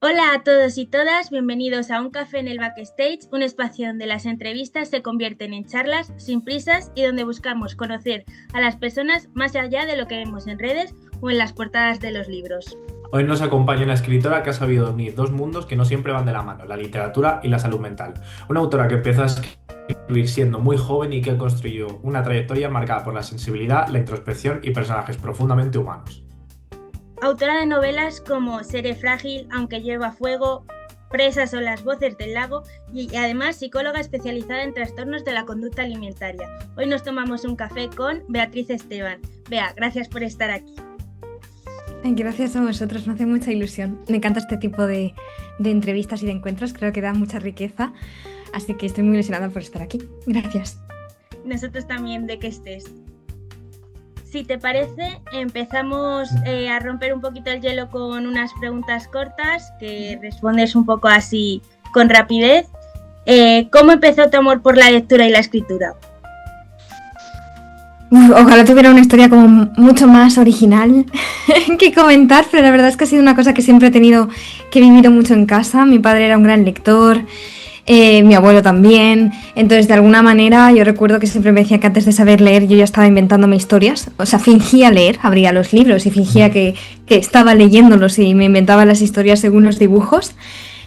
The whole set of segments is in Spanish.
Hola a todos y todas, bienvenidos a Un Café en el Backstage, un espacio donde las entrevistas se convierten en charlas sin prisas y donde buscamos conocer a las personas más allá de lo que vemos en redes o en las portadas de los libros. Hoy nos acompaña una escritora que ha sabido unir dos mundos que no siempre van de la mano, la literatura y la salud mental. Una autora que empezó a escribir siendo muy joven y que construyó una trayectoria marcada por la sensibilidad, la introspección y personajes profundamente humanos. Autora de novelas como Seré frágil, Aunque llueva fuego, Presas o Las voces del lago y además psicóloga especializada en trastornos de la conducta alimentaria. Hoy nos tomamos un café con Beatriz Esteban. Bea, gracias por estar aquí. Gracias a vosotros, me hace mucha ilusión. Me encanta este tipo de entrevistas y de encuentros, creo que da mucha riqueza, así que estoy muy ilusionada por estar aquí. Gracias. Nosotros también de que estés. Si te parece, empezamos a romper un poquito el hielo con unas preguntas cortas que respondes un poco así con rapidez. ¿Cómo empezó tu amor por la lectura y la escritura? Ojalá tuviera una historia como mucho más original que comentar, pero la verdad es que ha sido una cosa que siempre he tenido, que he vivido mucho en casa. Mi padre era un gran lector, mi abuelo también, entonces de alguna manera yo recuerdo que siempre me decía que antes de saber leer yo ya estaba inventándome historias, o sea, fingía leer, abría los libros y fingía que estaba leyéndolos y me inventaba las historias según los dibujos.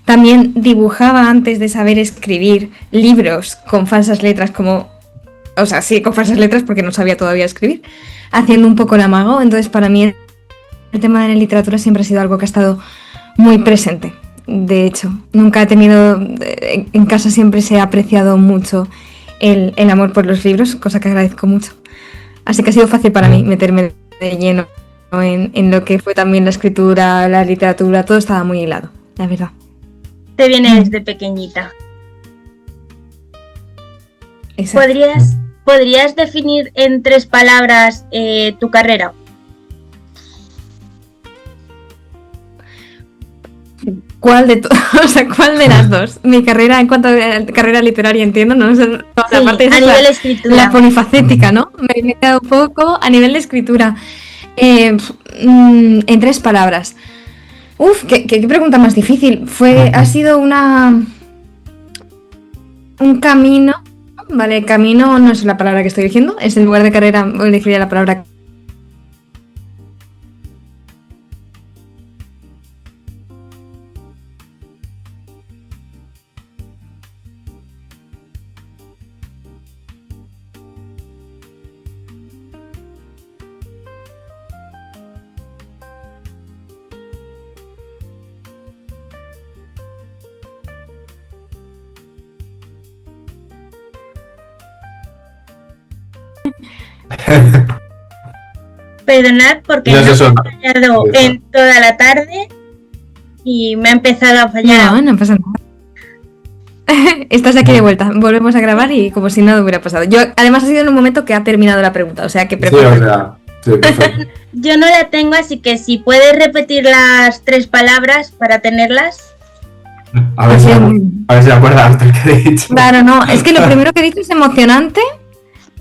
También dibujaba antes de saber escribir libros con falsas letras o sea, sí, con falsas letras porque no sabía todavía escribir, haciendo un poco el amago. Entonces para mí el tema de la literatura siempre ha sido algo que ha estado muy presente. De hecho, nunca he tenido, en casa siempre se ha apreciado mucho el amor por los libros, cosa que agradezco mucho. Así que ha sido fácil para mí meterme de lleno en lo que fue también la escritura, la literatura, todo estaba muy hilado, la verdad. Te viene desde pequeñita. Exacto. ¿Podrías definir en 3 palabras tu carrera? ¿Cuál de o sea, cuál de las dos? Mi carrera en cuanto a carrera literaria, entiendo, ¿no? Sí, aparte a nivel de escritura. La polifacética, ¿no? Me he quedado un poco a nivel de escritura. En 3 palabras. Uf, qué pregunta más difícil. Ha sido un camino. Vale, camino no es la palabra que estoy diciendo, es en lugar de carrera elegiría la palabra. Perdonad porque no he fallado en toda la tarde y me ha empezado a fallar. No pasa nada. Estás aquí de vuelta, volvemos a grabar y como si nada hubiera pasado. Además ha sido en un momento que ha terminado la pregunta, o sea que prepara. Sí, perfecto. Yo no la tengo, así que si puedes repetir las 3 palabras para tenerlas. A ver si acuerdas del que he dicho. Claro, no, es que lo primero que he dicho es emocionante,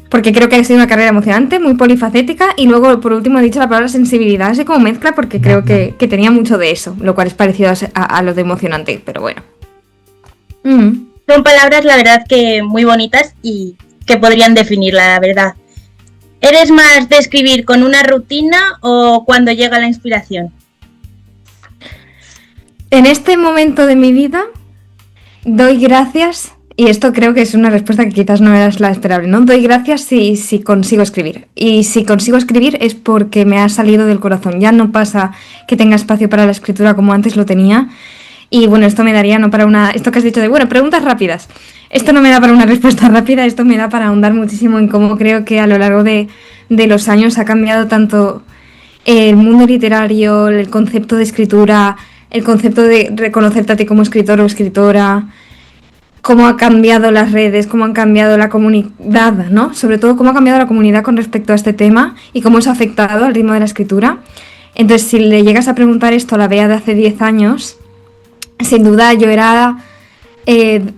porque creo que ha sido una carrera emocionante, muy polifacética, y luego por último he dicho la palabra sensibilidad, así como mezcla, porque creo que tenía mucho de eso, lo cual es parecido a lo de emocionante, pero bueno. Son palabras, la verdad, que muy bonitas y que podrían definirla, la verdad. ¿Eres más de escribir con una rutina o cuando llega la inspiración? En este momento de mi vida doy gracias, y esto creo que es una respuesta que quizás no era la esperable, ¿no? Doy gracias si consigo escribir. Y si consigo escribir es porque me ha salido del corazón. Ya no pasa que tenga espacio para la escritura como antes lo tenía. Y bueno, esto me daría no para esto que has dicho de, bueno, preguntas rápidas. Esto no me da para una respuesta rápida, esto me da para ahondar muchísimo en cómo creo que a lo largo de los años ha cambiado tanto el mundo literario, el concepto de escritura, el concepto de reconocerte a ti como escritor o escritora, cómo ha cambiado las redes, cómo han cambiado la comunidad, ¿no? Sobre todo cómo ha cambiado la comunidad con respecto a este tema y cómo eso ha afectado al ritmo de la escritura. Entonces, si le llegas a preguntar esto a la Bea de hace 10 años, sin duda yo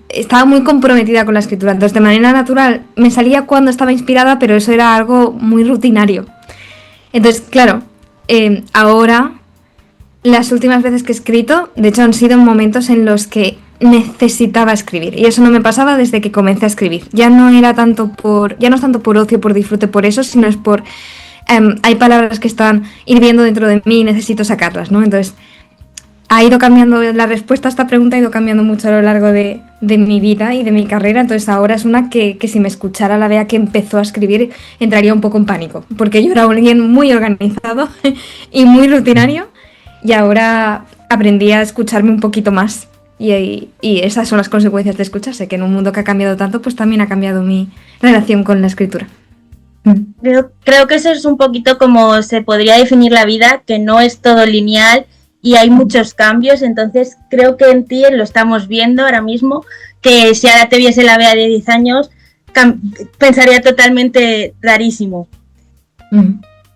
estaba muy comprometida con la escritura. Entonces, de manera natural, me salía cuando estaba inspirada, pero eso era algo muy rutinario. Entonces, claro, ahora las últimas veces que he escrito, de hecho, han sido momentos en los que necesitaba escribir. Y eso no me pasaba desde que comencé a escribir. Ya no es tanto por ocio, por disfrute, por eso, sino es por hay palabras que están hirviendo dentro de mí y necesito sacarlas, ¿no? Entonces, ha ido cambiando la respuesta a esta pregunta, ha ido cambiando mucho a lo largo de mi vida y de mi carrera. Entonces ahora es una que si me escuchara la Bea que empezó a escribir, entraría un poco en pánico, porque yo era alguien muy organizado y muy rutinario, y ahora aprendí a escucharme un poquito más. Y esas son las consecuencias de escucharse, que en un mundo que ha cambiado tanto, pues también ha cambiado mi relación con la escritura. Creo que eso es un poquito como se podría definir la vida, que no es todo lineal y hay muchos cambios. Entonces creo que en ti lo estamos viendo ahora mismo, que si ahora te viese la Bea de 10 años, pensaría totalmente rarísimo.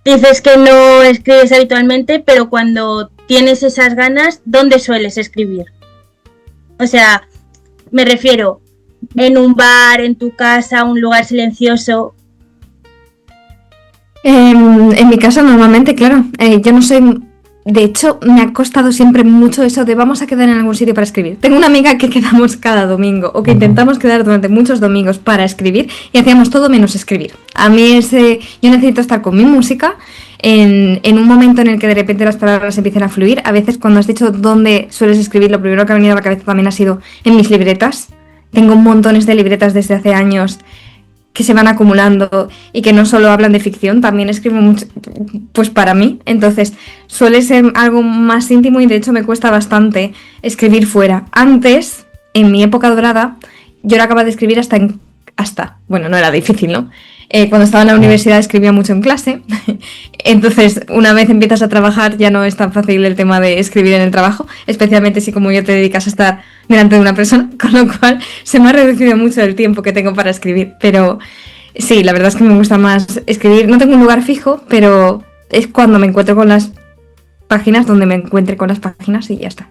Dices que no escribes habitualmente, pero cuando tienes esas ganas, ¿dónde sueles escribir? O sea, me refiero, en un bar, en tu casa, un lugar silencioso. En mi casa normalmente, claro, yo no soy... De hecho, me ha costado siempre mucho eso de vamos a quedar en algún sitio para escribir. Tengo una amiga que quedamos cada domingo, o que intentamos quedar durante muchos domingos para escribir, y hacíamos todo menos escribir. A mí yo necesito estar con mi música en un momento en el que de repente las palabras empiecen a fluir. A veces cuando has dicho dónde sueles escribir, lo primero que ha venido a la cabeza también ha sido en mis libretas. Tengo montones de libretas desde hace años que se van acumulando y que no solo hablan de ficción, también escribo mucho, pues para mí. Entonces suele ser algo más íntimo y de hecho me cuesta bastante escribir fuera. Antes, en mi época dorada, yo era capaz de escribir bueno, no era difícil, ¿no? Cuando estaba en la universidad escribía mucho en clase, entonces una vez empiezas a trabajar ya no es tan fácil el tema de escribir en el trabajo, especialmente si como yo te dedicas a estar delante de una persona, con lo cual se me ha reducido mucho el tiempo que tengo para escribir, pero sí, la verdad es que me gusta más escribir. No tengo un lugar fijo, pero es cuando me encuentro con las páginas, donde me encuentre con las páginas y ya está.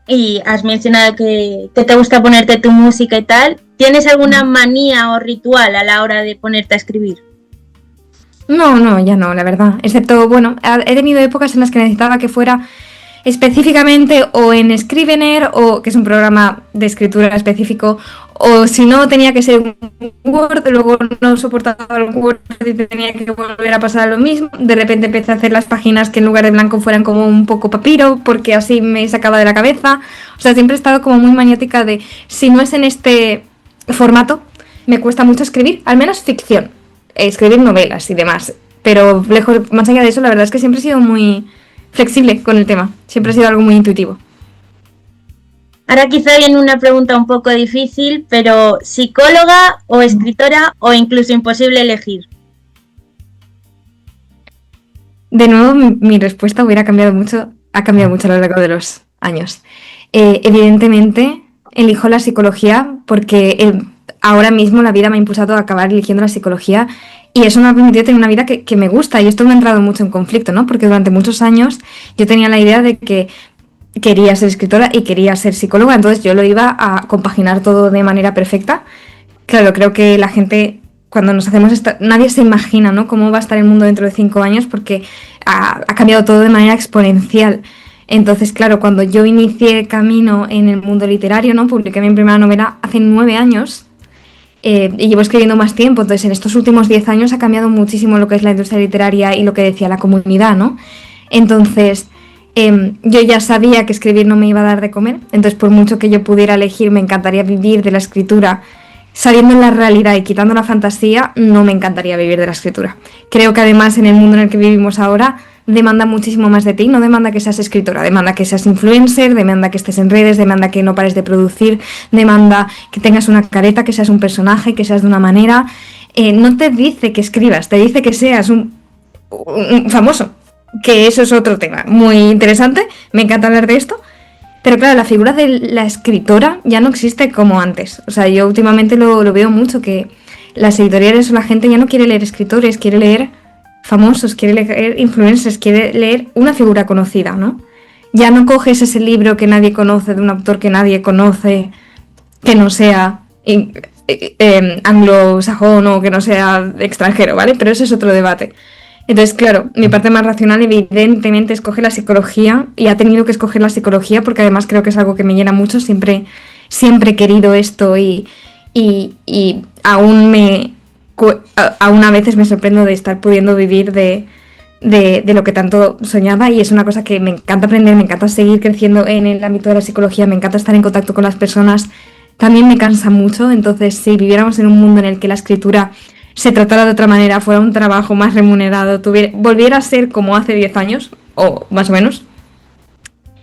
Y has mencionado que te gusta ponerte tu música y tal. ¿Tienes alguna manía o ritual a la hora de ponerte a escribir? No, ya no, la verdad. Excepto, bueno, he tenido épocas en las que necesitaba que fuera específicamente o en Scrivener, o que es un programa de escritura específico, o si no tenía que ser un Word, luego no soportaba el Word y tenía que volver a pasar a lo mismo. De repente empecé a hacer las páginas que en lugar de blanco fueran como un poco papiro, porque así me sacaba de la cabeza. O sea, siempre he estado como muy maniática de, si no es en este formato, me cuesta mucho escribir, al menos ficción, escribir novelas y demás. Pero lejos, más allá de eso, la verdad es que siempre he sido muy flexible con el tema, siempre ha sido algo muy intuitivo. Ahora quizá viene una pregunta un poco difícil, pero ¿psicóloga o escritora o incluso imposible elegir? De nuevo, mi respuesta ha cambiado mucho a lo largo de los años. Evidentemente, elijo la psicología porque ahora mismo la vida me ha impulsado a acabar eligiendo la psicología. Y eso me ha permitido tener una vida que me gusta, y esto me ha entrado mucho en conflicto, ¿no? Porque durante muchos años yo tenía la idea de que quería ser escritora y quería ser psicóloga, entonces yo lo iba a compaginar todo de manera perfecta. Claro, creo que la gente, cuando nos hacemos esto, nadie se imagina, ¿no?, cómo va a estar el mundo dentro de 5 años, porque ha cambiado todo de manera exponencial. Entonces, claro, cuando yo inicié camino en el mundo literario, ¿no?, publiqué mi primera novela hace 9 años, y llevo escribiendo más tiempo. Entonces en estos últimos 10 años ha cambiado muchísimo lo que es la industria literaria y lo que decía la comunidad, ¿no? Entonces yo ya sabía que escribir no me iba a dar de comer, entonces por mucho que yo pudiera elegir, me encantaría vivir de la escritura sabiendo la realidad y quitando la fantasía. No me encantaría vivir de la escritura. Creo que además en el mundo en el que vivimos ahora demanda muchísimo más de ti, no demanda que seas escritora, demanda que seas influencer, demanda que estés en redes, demanda que no pares de producir, demanda que tengas una careta, que seas un personaje, que seas de una manera. No te dice que escribas, te dice que seas un famoso, que eso es otro tema muy interesante, me encanta hablar de esto. Pero claro, la figura de la escritora ya no existe como antes. O sea, yo últimamente lo veo mucho, que las editoriales o la gente ya no quiere leer escritores, quiere leer famosos, quiere leer influencers, quiere leer una figura conocida, ¿no? Ya no coges ese libro que nadie conoce, de un autor que nadie conoce, que no sea anglosajón o que no sea extranjero, ¿vale? Pero ese es otro debate. Entonces, claro, mi parte más racional evidentemente escoge la psicología y ha tenido que escoger la psicología porque además creo que es algo que me llena mucho. Siempre he querido esto y aún a veces me sorprendo de estar pudiendo vivir de lo que tanto soñaba, y es una cosa que me encanta aprender, me encanta seguir creciendo en el ámbito de la psicología, me encanta estar en contacto con las personas. También me cansa mucho, entonces si viviéramos en un mundo en el que la escritura se tratara de otra manera, fuera un trabajo más remunerado, volviera a ser como hace 10 años, o más o menos,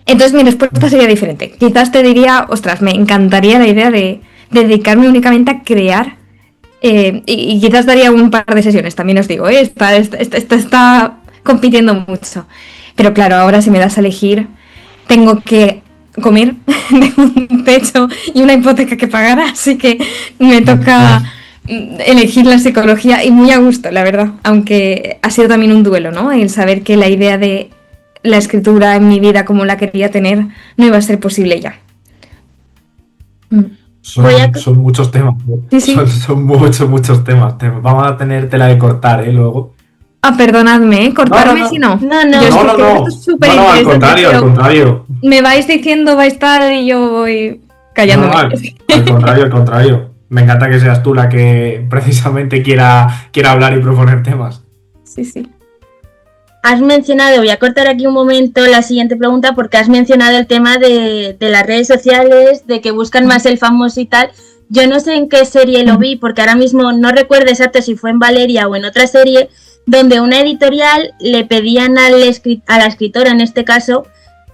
entonces mi respuesta sería diferente. Quizás te diría, ostras, me encantaría la idea de dedicarme únicamente a crear, y quizás daría un par de sesiones, también os digo, está compitiendo mucho. Pero claro, ahora si me das a elegir, tengo que comer, tengo un techo y una hipoteca que pagar, así que me toca elegir la psicología, y muy a gusto, la verdad, aunque ha sido también un duelo, ¿no? El saber que la idea de la escritura en mi vida como la quería tener no iba a ser posible ya. Son muchos temas, ¿eh? Sí. Son muchos temas. Vamos a tener tela de cortar, luego. Perdonadme, cortarme si no. No. No, al contrario. Me vais diciendo, vais tal, y yo voy callándome. Al contrario. Me encanta que seas tú la que precisamente quiera hablar y proponer temas. Sí. Has mencionado, voy a cortar aquí un momento la siguiente pregunta, porque has mencionado el tema de las redes sociales, de que buscan más el famoso y tal. Yo no sé en qué serie lo vi, porque ahora mismo no recuerdo exacto si fue en Valeria o en otra serie, donde una editorial le pedían a la escritora, en este caso,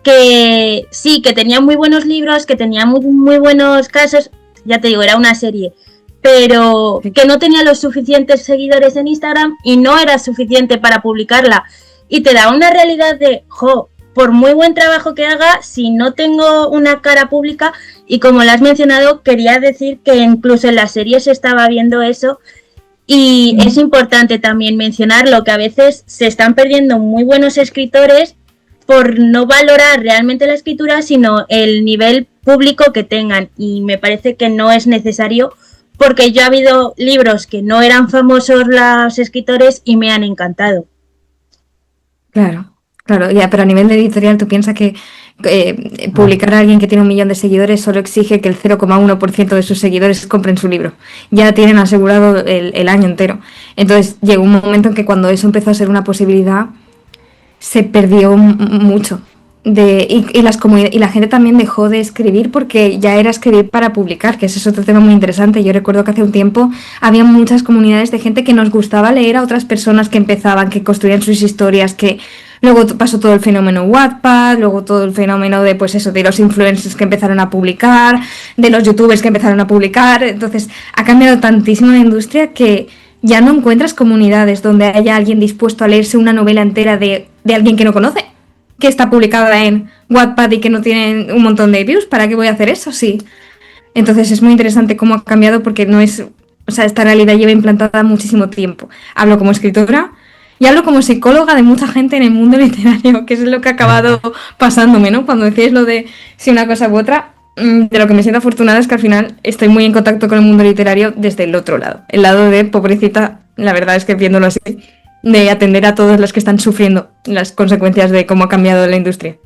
que sí, que tenía muy buenos libros, que tenía muy buenos casos, ya te digo, era una serie, pero que no tenía los suficientes seguidores en Instagram y no era suficiente para publicarla. Y te da una realidad de, por muy buen trabajo que haga, si no tengo una cara pública, y como lo has mencionado, quería decir que incluso en la serie se estaba viendo eso, y es importante también mencionarlo, que a veces se están perdiendo muy buenos escritores por no valorar realmente la escritura, sino el nivel público que tengan, y me parece que no es necesario, porque yo ha habido libros que no eran famosos los escritores y me han encantado. Claro, ya, pero a nivel de editorial, tú piensas que publicar a alguien que tiene 1 millón de seguidores solo exige que el 0,1% de sus seguidores compren su libro. Ya tienen asegurado el año entero. Entonces llegó un momento en que cuando eso empezó a ser una posibilidad, se perdió mucho. Y la gente también dejó de escribir porque ya era escribir para publicar, que ese es otro tema muy interesante. Yo recuerdo que hace un tiempo había muchas comunidades de gente que nos gustaba leer a otras personas que empezaban, que construían sus historias, que luego pasó todo el fenómeno Wattpad, luego todo el fenómeno de, pues eso, de los influencers que empezaron a publicar, de los youtubers que empezaron a publicar. Entonces ha cambiado tantísimo la industria que ya no encuentras comunidades donde haya alguien dispuesto a leerse una novela entera de alguien que no conoce, que está publicada en Wattpad y que no tiene un montón de views. ¿Para qué voy a hacer eso? Sí. Entonces es muy interesante cómo ha cambiado, porque no es, o sea, esta realidad lleva implantada muchísimo tiempo. Hablo como escritora y hablo como psicóloga de mucha gente en el mundo literario, que es lo que ha acabado pasándome, ¿no? Cuando decíais lo de si una cosa u otra, de lo que me siento afortunada es que al final estoy muy en contacto con el mundo literario desde el otro lado. El lado de pobrecita, la verdad es que viéndolo así, de atender a todos los que están sufriendo las consecuencias de cómo ha cambiado la industria.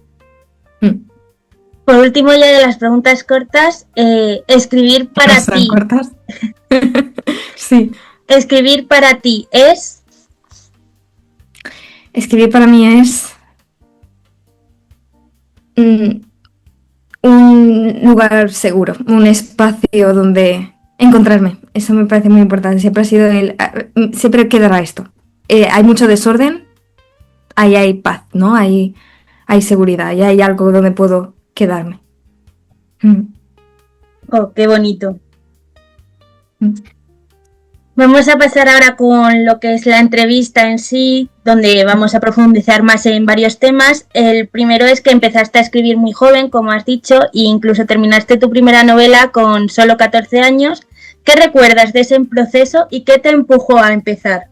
Por último, ya de las preguntas cortas, escribir para ti. ¿Cortas? Sí. Escribir para ti es... Escribir para mí es un lugar seguro, un espacio donde encontrarme. Eso me parece muy importante. Siempre ha sido siempre quedará esto. Hay mucho desorden, ahí hay paz, ¿no? Hay seguridad, ahí hay algo donde puedo quedarme. Oh, qué bonito. Vamos a pasar ahora con lo que es la entrevista en sí, donde vamos a profundizar más en varios temas. El primero es que empezaste a escribir muy joven, como has dicho, e incluso terminaste tu primera novela con solo 14 años. ¿Qué recuerdas de ese proceso y qué te empujó a empezar?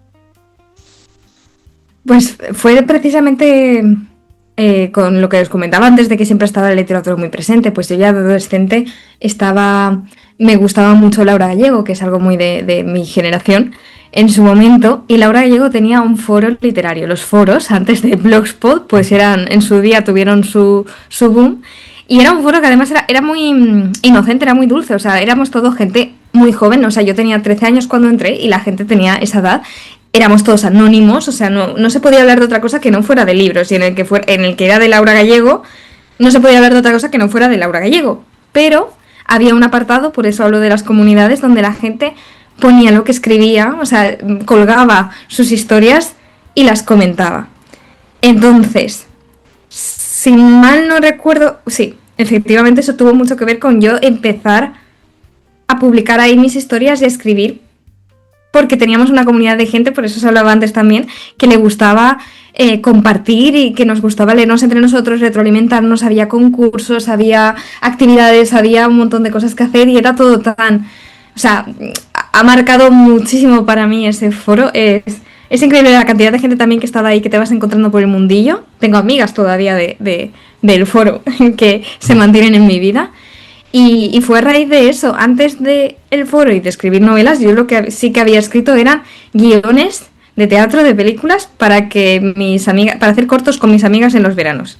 Pues fue precisamente con lo que os comentaba antes, de que siempre estaba la literatura muy presente. Pues yo ya de adolescente me gustaba mucho Laura Gallego, que es algo muy de mi generación, en su momento, y Laura Gallego tenía un foro literario. Los foros, antes de Blogspot, pues en su día tuvieron su boom, y era un foro que además era muy inocente, era muy dulce, o sea, éramos todos gente muy joven, o sea, yo tenía 13 años cuando entré y la gente tenía esa edad, éramos todos anónimos, o sea, no se podía hablar de otra cosa que no fuera de libros, y en el que era de Laura Gallego, no se podía hablar de otra cosa que no fuera de Laura Gallego, pero había un apartado, por eso hablo de las comunidades, donde la gente ponía lo que escribía, o sea, colgaba sus historias y las comentaba. Entonces, si mal no recuerdo, sí, efectivamente eso tuvo mucho que ver con yo empezar a publicar ahí mis historias y a escribir, porque teníamos una comunidad de gente, por eso se hablaba antes también, que le gustaba compartir y que nos gustaba leernos entre nosotros, retroalimentarnos, había concursos, había actividades, había un montón de cosas que hacer y era todo tan... O sea, ha marcado muchísimo para mí ese foro. Es increíble la cantidad de gente también que estaba ahí, que te vas encontrando por el mundillo. Tengo amigas todavía del foro que se mantienen en mi vida. Y fue a raíz de eso. Antes del foro y de escribir novelas, yo lo que sí que había escrito eran guiones de teatro, de películas, para hacer cortos con mis amigas en los veranos.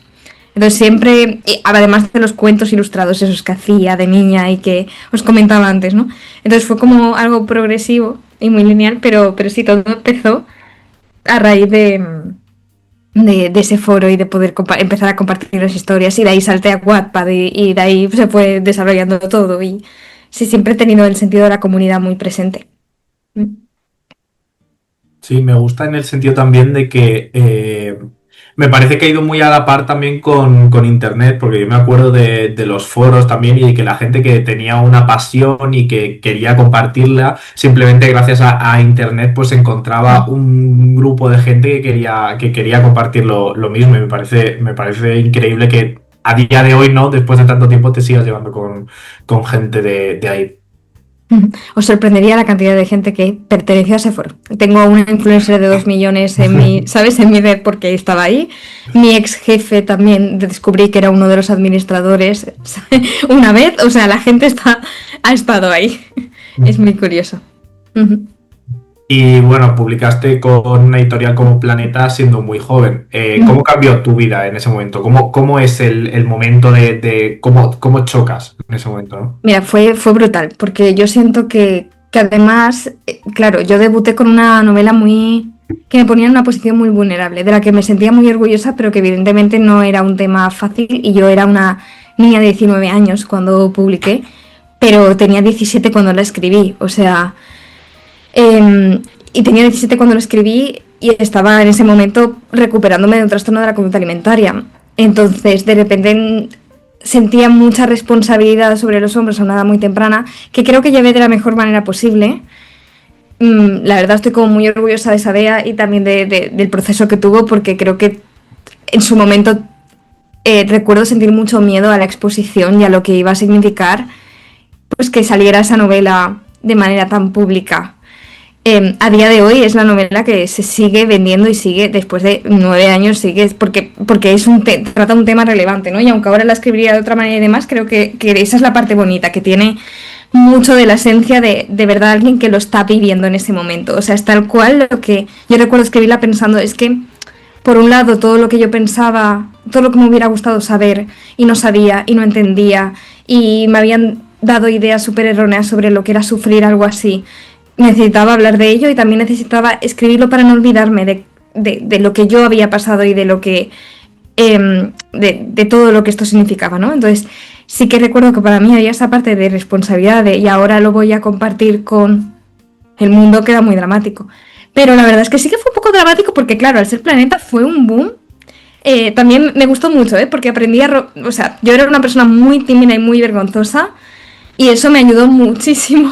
Entonces siempre, además de los cuentos ilustrados esos que hacía de niña y que os comentaba antes, ¿no? Entonces fue como algo progresivo y muy lineal, pero sí, todo empezó a raíz de ese foro y de poder empezar a compartir las historias, y de ahí salté a Wattpad y de ahí se fue desarrollando todo, y sí, siempre he tenido el sentido de la comunidad muy presente. Sí, me gusta en el sentido también de que me parece que ha ido muy a la par también con Internet, porque yo me acuerdo de los foros también y de que la gente que tenía una pasión y que quería compartirla, simplemente gracias a Internet pues encontraba un grupo de gente que quería compartir lo mismo, y me parece increíble que a día de hoy, ¿no? Después de tanto tiempo te sigas llevando con gente de ahí. Os sorprendería la cantidad de gente que perteneció a ese foro. Tengo una influencer de 2 millones en mi, ¿sabes? En mi red, porque estaba ahí. Mi ex jefe también descubrí que era uno de los administradores una vez. O sea, la gente ha estado ahí. Es muy curioso. Y bueno, publicaste con una editorial como Planeta siendo muy joven. ¿Cómo cambió tu vida en ese momento? ¿Cómo es el momento de cómo chocas en ese momento, ¿no? Mira, fue brutal, porque yo siento que además, claro, yo debuté con una novela que me ponía en una posición muy vulnerable, de la que me sentía muy orgullosa, pero que evidentemente no era un tema fácil, y yo era una niña de 19 años cuando publiqué, pero tenía 17 cuando la escribí, o sea... y tenía 17 cuando lo escribí y estaba en ese momento recuperándome de un trastorno de la conducta alimentaria. Entonces, de repente sentía mucha responsabilidad sobre los hombros a una edad muy temprana, que creo que llevé de la mejor manera posible. La verdad estoy como muy orgullosa de esa Bea y también del proceso que tuvo, porque creo que en su momento recuerdo sentir mucho miedo a la exposición y a lo que iba a significar pues que saliera esa novela de manera tan pública. A día de hoy es la novela que se sigue vendiendo y sigue, después de 9 años, sigue, porque trata un tema relevante, ¿no? Y aunque ahora la escribiría de otra manera y demás, creo que esa es la parte bonita, que tiene mucho de la esencia de verdad alguien que lo está viviendo en ese momento. O sea, es tal cual lo que yo recuerdo escribirla pensando, es que, por un lado, todo lo que yo pensaba, todo lo que me hubiera gustado saber y no sabía y no entendía, y me habían dado ideas súper erróneas sobre lo que era sufrir algo así, necesitaba hablar de ello, y también necesitaba escribirlo para no olvidarme de lo que yo había pasado y de lo que de todo lo que esto significaba, ¿no? Entonces sí que recuerdo que para mí había esa parte de responsabilidad y ahora lo voy a compartir con el mundo, que era muy dramático. Pero la verdad es que sí que fue un poco dramático, porque claro, al ser Planeta fue un boom. También me gustó mucho, porque aprendí o sea, yo era una persona muy tímida y muy vergonzosa, y eso me ayudó muchísimo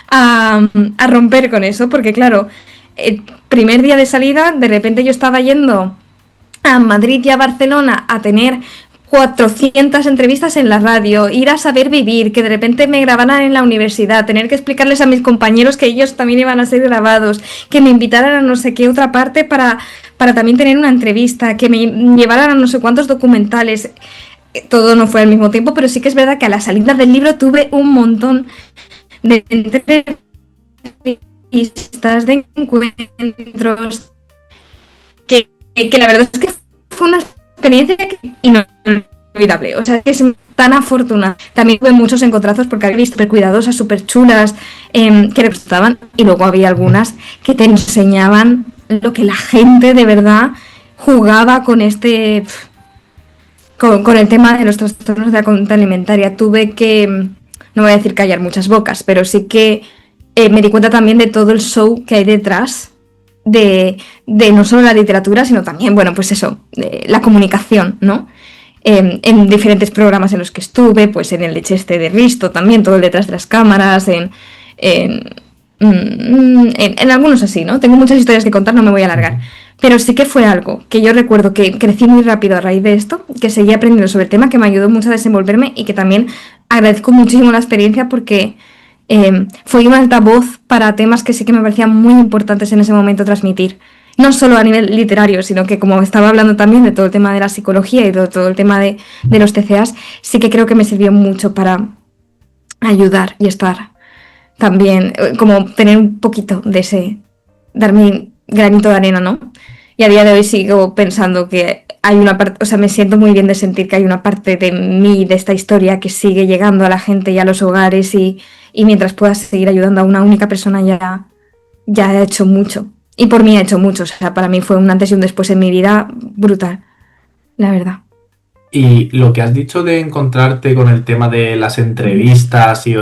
a romper con eso, porque claro, el primer día de salida, de repente yo estaba yendo a Madrid y a Barcelona a tener 400 entrevistas en la radio, ir a Saber Vivir, que de repente me grabaran en la universidad, tener que explicarles a mis compañeros que ellos también iban a ser grabados, que me invitaran a no sé qué otra parte para también tener una entrevista, que me llevaran a no sé cuántos documentales. Todo no fue al mismo tiempo, pero sí que es verdad que a la salida del libro tuve un montón de entrevistas entrevistas, de encuentros, que la verdad es que fue una experiencia inolvidable. O sea, que es tan afortunada. También tuve muchos encontrazos porque había visto súper cuidadosas, súper chulas, que le gustaban, y luego había algunas que te enseñaban lo que la gente de verdad jugaba con con el tema de los trastornos de la conducta alimentaria. Tuve que, no voy a decir callar muchas bocas, pero sí que me di cuenta también de todo el show que hay detrás de no solo la literatura, sino también, bueno, pues eso, la comunicación, ¿no? En diferentes programas en los que estuve, pues en el Leche Este de Risto también, todo el detrás de las cámaras, en algunos así, ¿no? Tengo muchas historias que contar, no me voy a alargar. Pero sí que fue algo que yo recuerdo que crecí muy rápido a raíz de esto, que seguí aprendiendo sobre el tema, que me ayudó mucho a desenvolverme y que también agradezco muchísimo la experiencia porque fue un altavoz para temas que sí que me parecían muy importantes en ese momento transmitir. No solo a nivel literario, sino que como estaba hablando también de todo el tema de la psicología y de todo el tema de los TCAs, sí que creo que me sirvió mucho para ayudar y estar también, como tener un poquito de dar mi granito de arena, ¿no? Y a día de hoy sigo pensando que hay una parte, o sea, me siento muy bien de sentir que hay una parte de mí, de esta historia, que sigue llegando a la gente y a los hogares, y mientras pueda seguir ayudando a una única persona ya he hecho mucho. Y por mí he hecho mucho, o sea, para mí fue un antes y un después en mi vida brutal, la verdad. Y lo que has dicho de encontrarte con el tema de las entrevistas y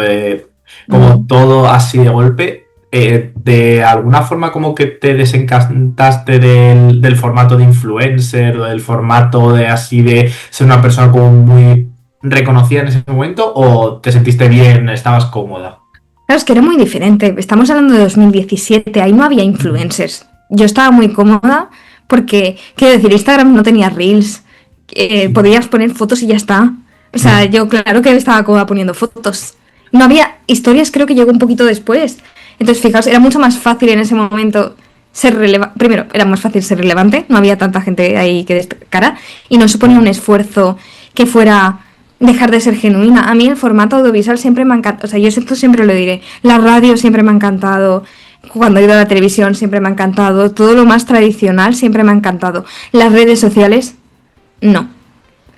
como todo así de golpe, de alguna forma como que te desencantaste del formato de influencer o del formato de así de ser una persona como muy reconocida en ese momento, o te sentiste bien, estabas cómoda. Claro, es que era muy diferente. Estamos hablando de 2017, ahí no había influencers. Yo estaba muy cómoda porque, quiero decir, Instagram no tenía reels. Podías poner fotos y ya está. O sea, yo claro que estaba cómoda poniendo fotos. No había historias, creo que llegó un poquito después. Entonces, fijaos, era mucho más fácil en ese momento ser relevante. Primero, era más fácil ser relevante, no había tanta gente ahí que destacara y no suponía un esfuerzo que fuera dejar de ser genuina. A mí el formato audiovisual siempre me ha encantado, o sea, yo esto siempre lo diré, la radio siempre me ha encantado, cuando he ido a la televisión siempre me ha encantado, todo lo más tradicional siempre me ha encantado. Las redes sociales, no.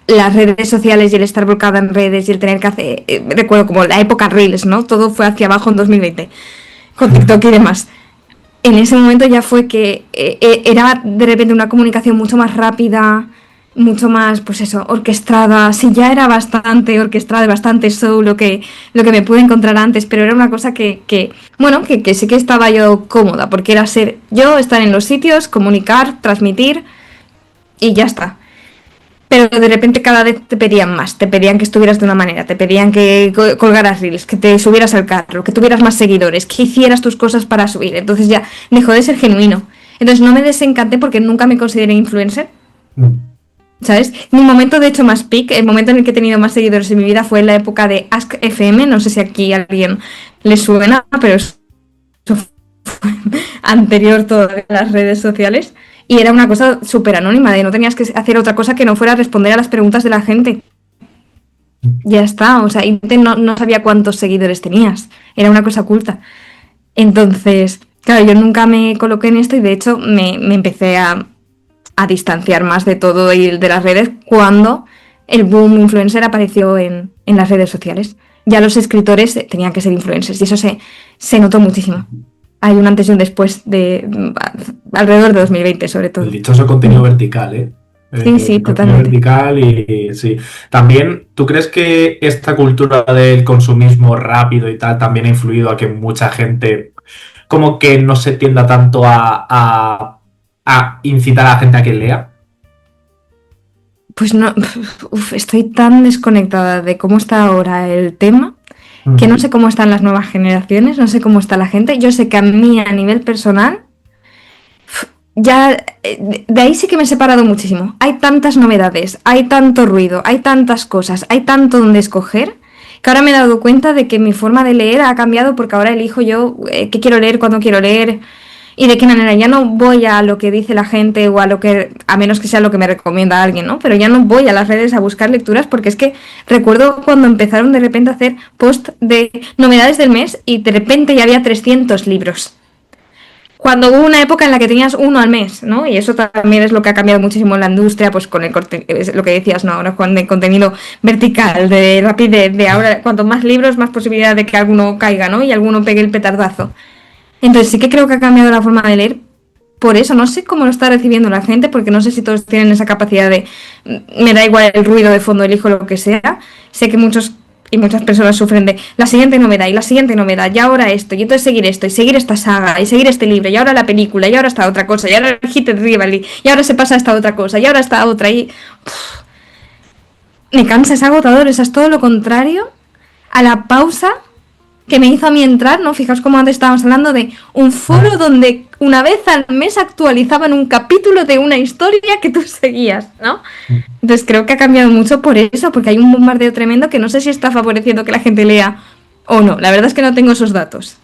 Las redes sociales y el estar volcada en redes y el tener que hacer, recuerdo como la época Reels, ¿no? Todo fue hacia abajo en 2020, con TikTok y demás. En ese momento ya fue que era de repente una comunicación mucho más rápida, mucho más, pues eso, orquestada. Sí, ya era bastante orquestada, bastante show lo que me pude encontrar antes, pero era una cosa que sí que estaba yo cómoda, porque era ser yo, estar en los sitios, comunicar, transmitir y ya está. Pero de repente cada vez te pedían más, te pedían que estuvieras de una manera, te pedían que colgaras reels, que te subieras al carro, que tuvieras más seguidores, que hicieras tus cosas para subir. Entonces ya dejó de ser genuino. Entonces no me desencanté porque nunca me consideré influencer. ¿Sabes? Mi momento de hecho más peak, el momento en el que he tenido más seguidores en mi vida fue en la época de Ask FM, no sé si aquí a alguien le suena, pero eso fue anterior todavía a las redes sociales. Y era una cosa súper anónima, de no tenías que hacer otra cosa que no fuera responder a las preguntas de la gente. Ya está, o sea, y no sabía cuántos seguidores tenías, era una cosa oculta. Entonces, claro, yo nunca me coloqué en esto y de hecho me empecé a distanciar más de todo y de las redes cuando el boom influencer apareció en las redes sociales. Ya los escritores tenían que ser influencers y eso se notó muchísimo. Hay un antes y un después alrededor de 2020 sobre todo. El dichoso contenido vertical, ¿eh? Sí, totalmente. Vertical y sí. También, ¿tú crees que esta cultura del consumismo rápido y tal también ha influido a que mucha gente como que no se tienda tanto a incitar a la gente a que lea? Pues no, estoy tan desconectada de cómo está ahora el tema que no sé cómo están las nuevas generaciones, no sé cómo está la gente. Yo sé que a mí a nivel personal ya de ahí sí que me he separado muchísimo. Hay tantas novedades, hay tanto ruido, hay tantas cosas, hay tanto donde escoger, que ahora me he dado cuenta de que mi forma de leer ha cambiado porque ahora elijo yo qué quiero leer, cuándo quiero leer y de qué manera. Ya no voy a lo que dice la gente o a menos que sea lo que me recomienda alguien, ¿no? Pero ya no voy a las redes a buscar lecturas porque es que recuerdo cuando empezaron de repente a hacer post de novedades del mes y de repente ya había 300 libros. cuando hubo una época en la que tenías uno al mes, ¿no? Y eso también es lo que ha cambiado muchísimo en la industria, pues con lo que decías, ¿no? Ahora con el contenido vertical, de rapidez, de ahora cuanto más libros, más posibilidad de que alguno caiga, ¿no? Y alguno pegue el petardazo. Entonces sí que creo que ha cambiado la forma de leer. Por eso no sé cómo lo está recibiendo la gente, porque no sé si todos tienen esa capacidad de me da igual el ruido de fondo, elijo lo que sea. Sé que muchas personas sufren de la siguiente novedad y la siguiente novedad, y ahora esto, y entonces seguir esto, y seguir esta saga, y seguir este libro, y ahora la película, y ahora esta otra cosa, y ahora el Hit Rivalry, y ahora se pasa a esta otra cosa, y ahora esta otra, y me cansa, es agotador, es todo lo contrario a la pausa que me hizo a mí entrar, ¿no? Fijaos cómo antes estábamos hablando de un foro donde una vez al mes actualizaban un capítulo de una historia que tú seguías, ¿no? Entonces creo que ha cambiado mucho por eso, porque hay un bombardeo tremendo que no sé si está favoreciendo que la gente lea o no. La verdad es que no tengo esos datos.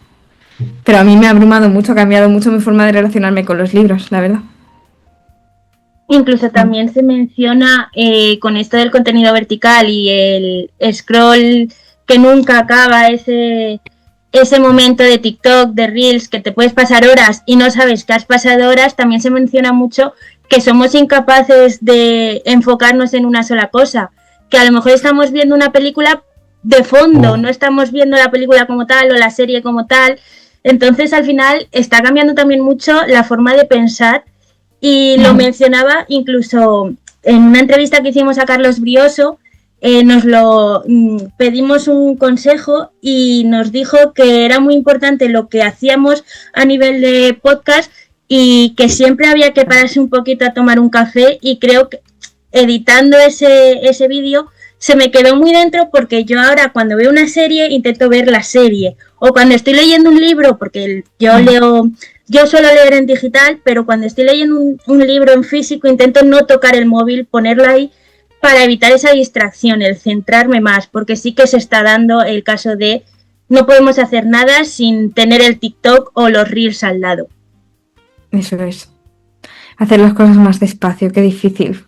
Pero a mí me ha abrumado mucho, ha cambiado mucho mi forma de relacionarme con los libros, la verdad. Incluso también se menciona con esto del contenido vertical y el scroll que nunca acaba, ese momento de TikTok, de Reels, que te puedes pasar horas y no sabes que has pasado horas. También se menciona mucho que somos incapaces de enfocarnos en una sola cosa, que a lo mejor estamos viendo una película de fondo, no estamos viendo la película como tal o la serie como tal. Entonces al final está cambiando también mucho la forma de pensar, y lo mencionaba incluso en una entrevista que hicimos a Carlos Brioso. Nos lo pedimos un consejo y nos dijo que era muy importante lo que hacíamos a nivel de podcast y que siempre había que pararse un poquito a tomar un café, y creo que editando ese vídeo se me quedó muy dentro, porque yo ahora cuando veo una serie intento ver la serie, o cuando estoy leyendo un libro, porque yo suelo leer en digital, pero cuando estoy leyendo un libro en físico intento no tocar el móvil, ponerlo ahí, para evitar esa distracción, el centrarme más, porque sí que se está dando el caso de no podemos hacer nada sin tener el TikTok o los Reels al lado. Eso es. Hacer las cosas más despacio, qué difícil.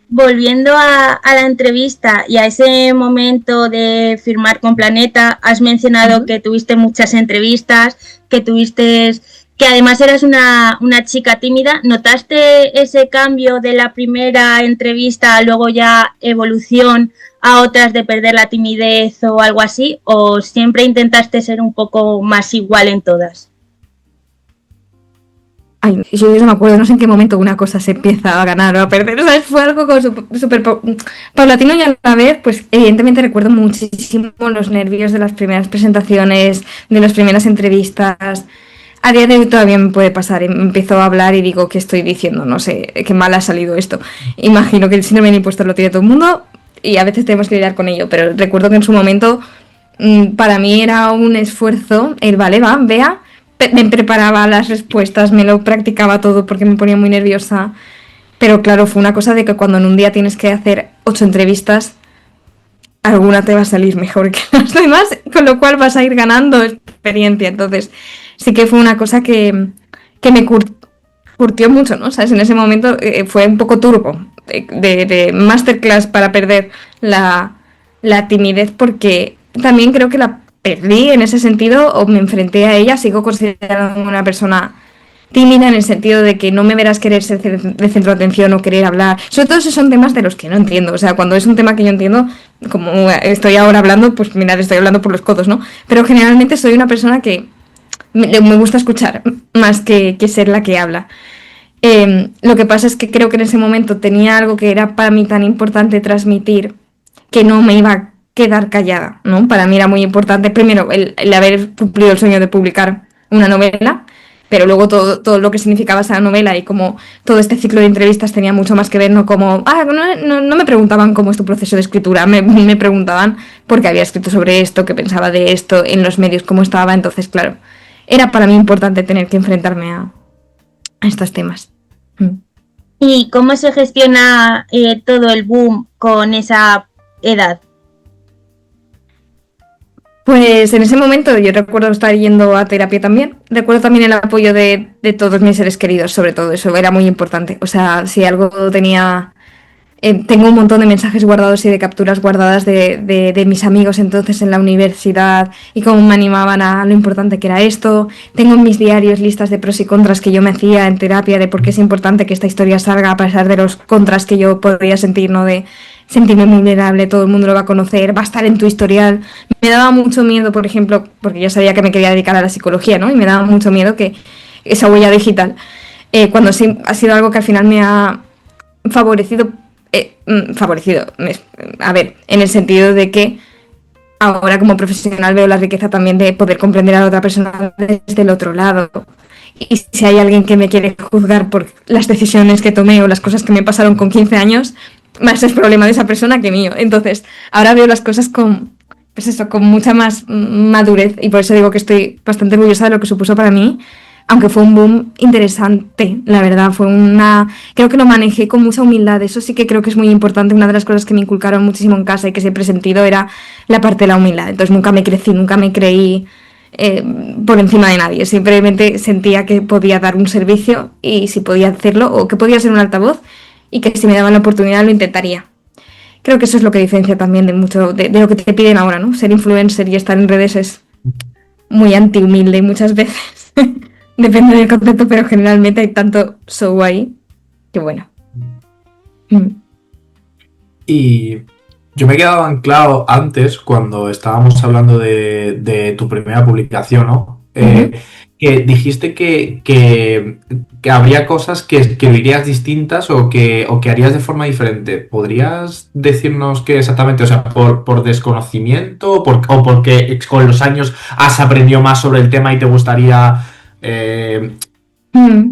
Volviendo a la entrevista y a ese momento de firmar con Planeta, has mencionado que tuviste muchas entrevistas, que además eras una chica tímida. ¿Notaste ese cambio de la primera entrevista a luego ya evolución a otras de perder la timidez o algo así? ¿O siempre intentaste ser un poco más igual en todas? Ay, yo no me acuerdo, no sé en qué momento una cosa se empieza a ganar o a perder, ¿sabes? Fue algo como súper paulatino, y a la vez, pues evidentemente recuerdo muchísimo los nervios de las primeras presentaciones, de las primeras entrevistas. A día de hoy todavía me puede pasar, empiezo a hablar y digo, ¿qué estoy diciendo? No sé, qué mal ha salido esto. Imagino que el síndrome del impostor lo tiene todo el mundo y a veces tenemos que lidiar con ello, pero recuerdo que en su momento para mí era un esfuerzo el vea, me preparaba las respuestas, me lo practicaba todo porque me ponía muy nerviosa, pero claro, fue una cosa de que cuando en un día tienes que hacer 8 entrevistas, alguna te va a salir mejor que las demás, con lo cual vas a ir ganando experiencia. Entonces sí que fue una cosa que me curtió mucho, ¿no? ¿Sabes? En ese momento fue un poco turbo, de masterclass para perder la timidez, porque también creo que la perdí en ese sentido, o me enfrenté a ella. Sigo considerando una persona tímida en el sentido de que no me verás querer ser de centro de atención o querer hablar. Sobre todo esos son temas de los que no entiendo. O sea, cuando es un tema que yo entiendo, como estoy ahora hablando, pues mirad, estoy hablando por los codos, ¿no? Pero generalmente soy una persona que me gusta escuchar más que ser la que habla. Lo que pasa es que creo que en ese momento tenía algo que era para mí tan importante transmitir, que no me iba a quedar callada, ¿no? Para mí era muy importante, primero, el haber cumplido el sueño de publicar una novela, pero luego todo lo que significaba esa novela, y como todo este ciclo de entrevistas tenía mucho más que ver, no como, no me preguntaban cómo es tu proceso de escritura, me preguntaban por qué había escrito sobre esto, qué pensaba de esto, en los medios cómo estaba. Entonces, claro, era para mí importante tener que enfrentarme a estos temas. ¿Y cómo se gestiona todo el boom con esa edad? Pues en ese momento yo recuerdo estar yendo a terapia también. Recuerdo también el apoyo de todos mis seres queridos, sobre todo eso, era muy importante. O sea, si algo tenía Tengo un montón de mensajes guardados y de capturas guardadas de mis amigos entonces en la universidad y cómo me animaban a lo importante que era esto. Tengo en mis diarios listas de pros y contras que yo me hacía en terapia de por qué es importante que esta historia salga a pesar de los contras que yo podría sentir, ¿no? De sentirme vulnerable, todo el mundo lo va a conocer, va a estar en tu historial. Me daba mucho miedo, por ejemplo, porque yo sabía que me quería dedicar a la psicología, ¿no? Y me daba mucho miedo que esa huella digital, cuando sí ha sido algo que al final me ha favorecido, a ver, en el sentido de que ahora como profesional veo la riqueza también de poder comprender a la otra persona desde el otro lado. Y si hay alguien que me quiere juzgar por las decisiones que tomé o las cosas que me pasaron con 15 años, más es problema de esa persona que mío. Entonces, ahora veo las cosas con mucha más madurez, y por eso digo que estoy bastante orgullosa de lo que supuso para mí, aunque fue un boom interesante, la verdad. Creo que lo manejé con mucha humildad. Eso sí que creo que es muy importante. Una de las cosas que me inculcaron muchísimo en casa y que siempre he sentido era la parte de la humildad. Entonces nunca me creí por encima de nadie. Simplemente sentía que podía dar un servicio y si podía hacerlo, o que podía ser un altavoz, y que si me daban la oportunidad lo intentaría. Creo que eso es lo que diferencia también de mucho de lo que te piden ahora, ¿no? Ser influencer y estar en redes es muy anti-humilde muchas veces. Depende del concepto, pero generalmente hay tanto show ahí que bueno. Y yo me he quedado anclado antes, cuando estábamos hablando de tu primera publicación, ¿no? Que dijiste que habría cosas que escribirías distintas o que harías de forma diferente. ¿Podrías decirnos qué exactamente? O sea, ¿por desconocimiento o porque con los años has aprendido más sobre el tema y te gustaría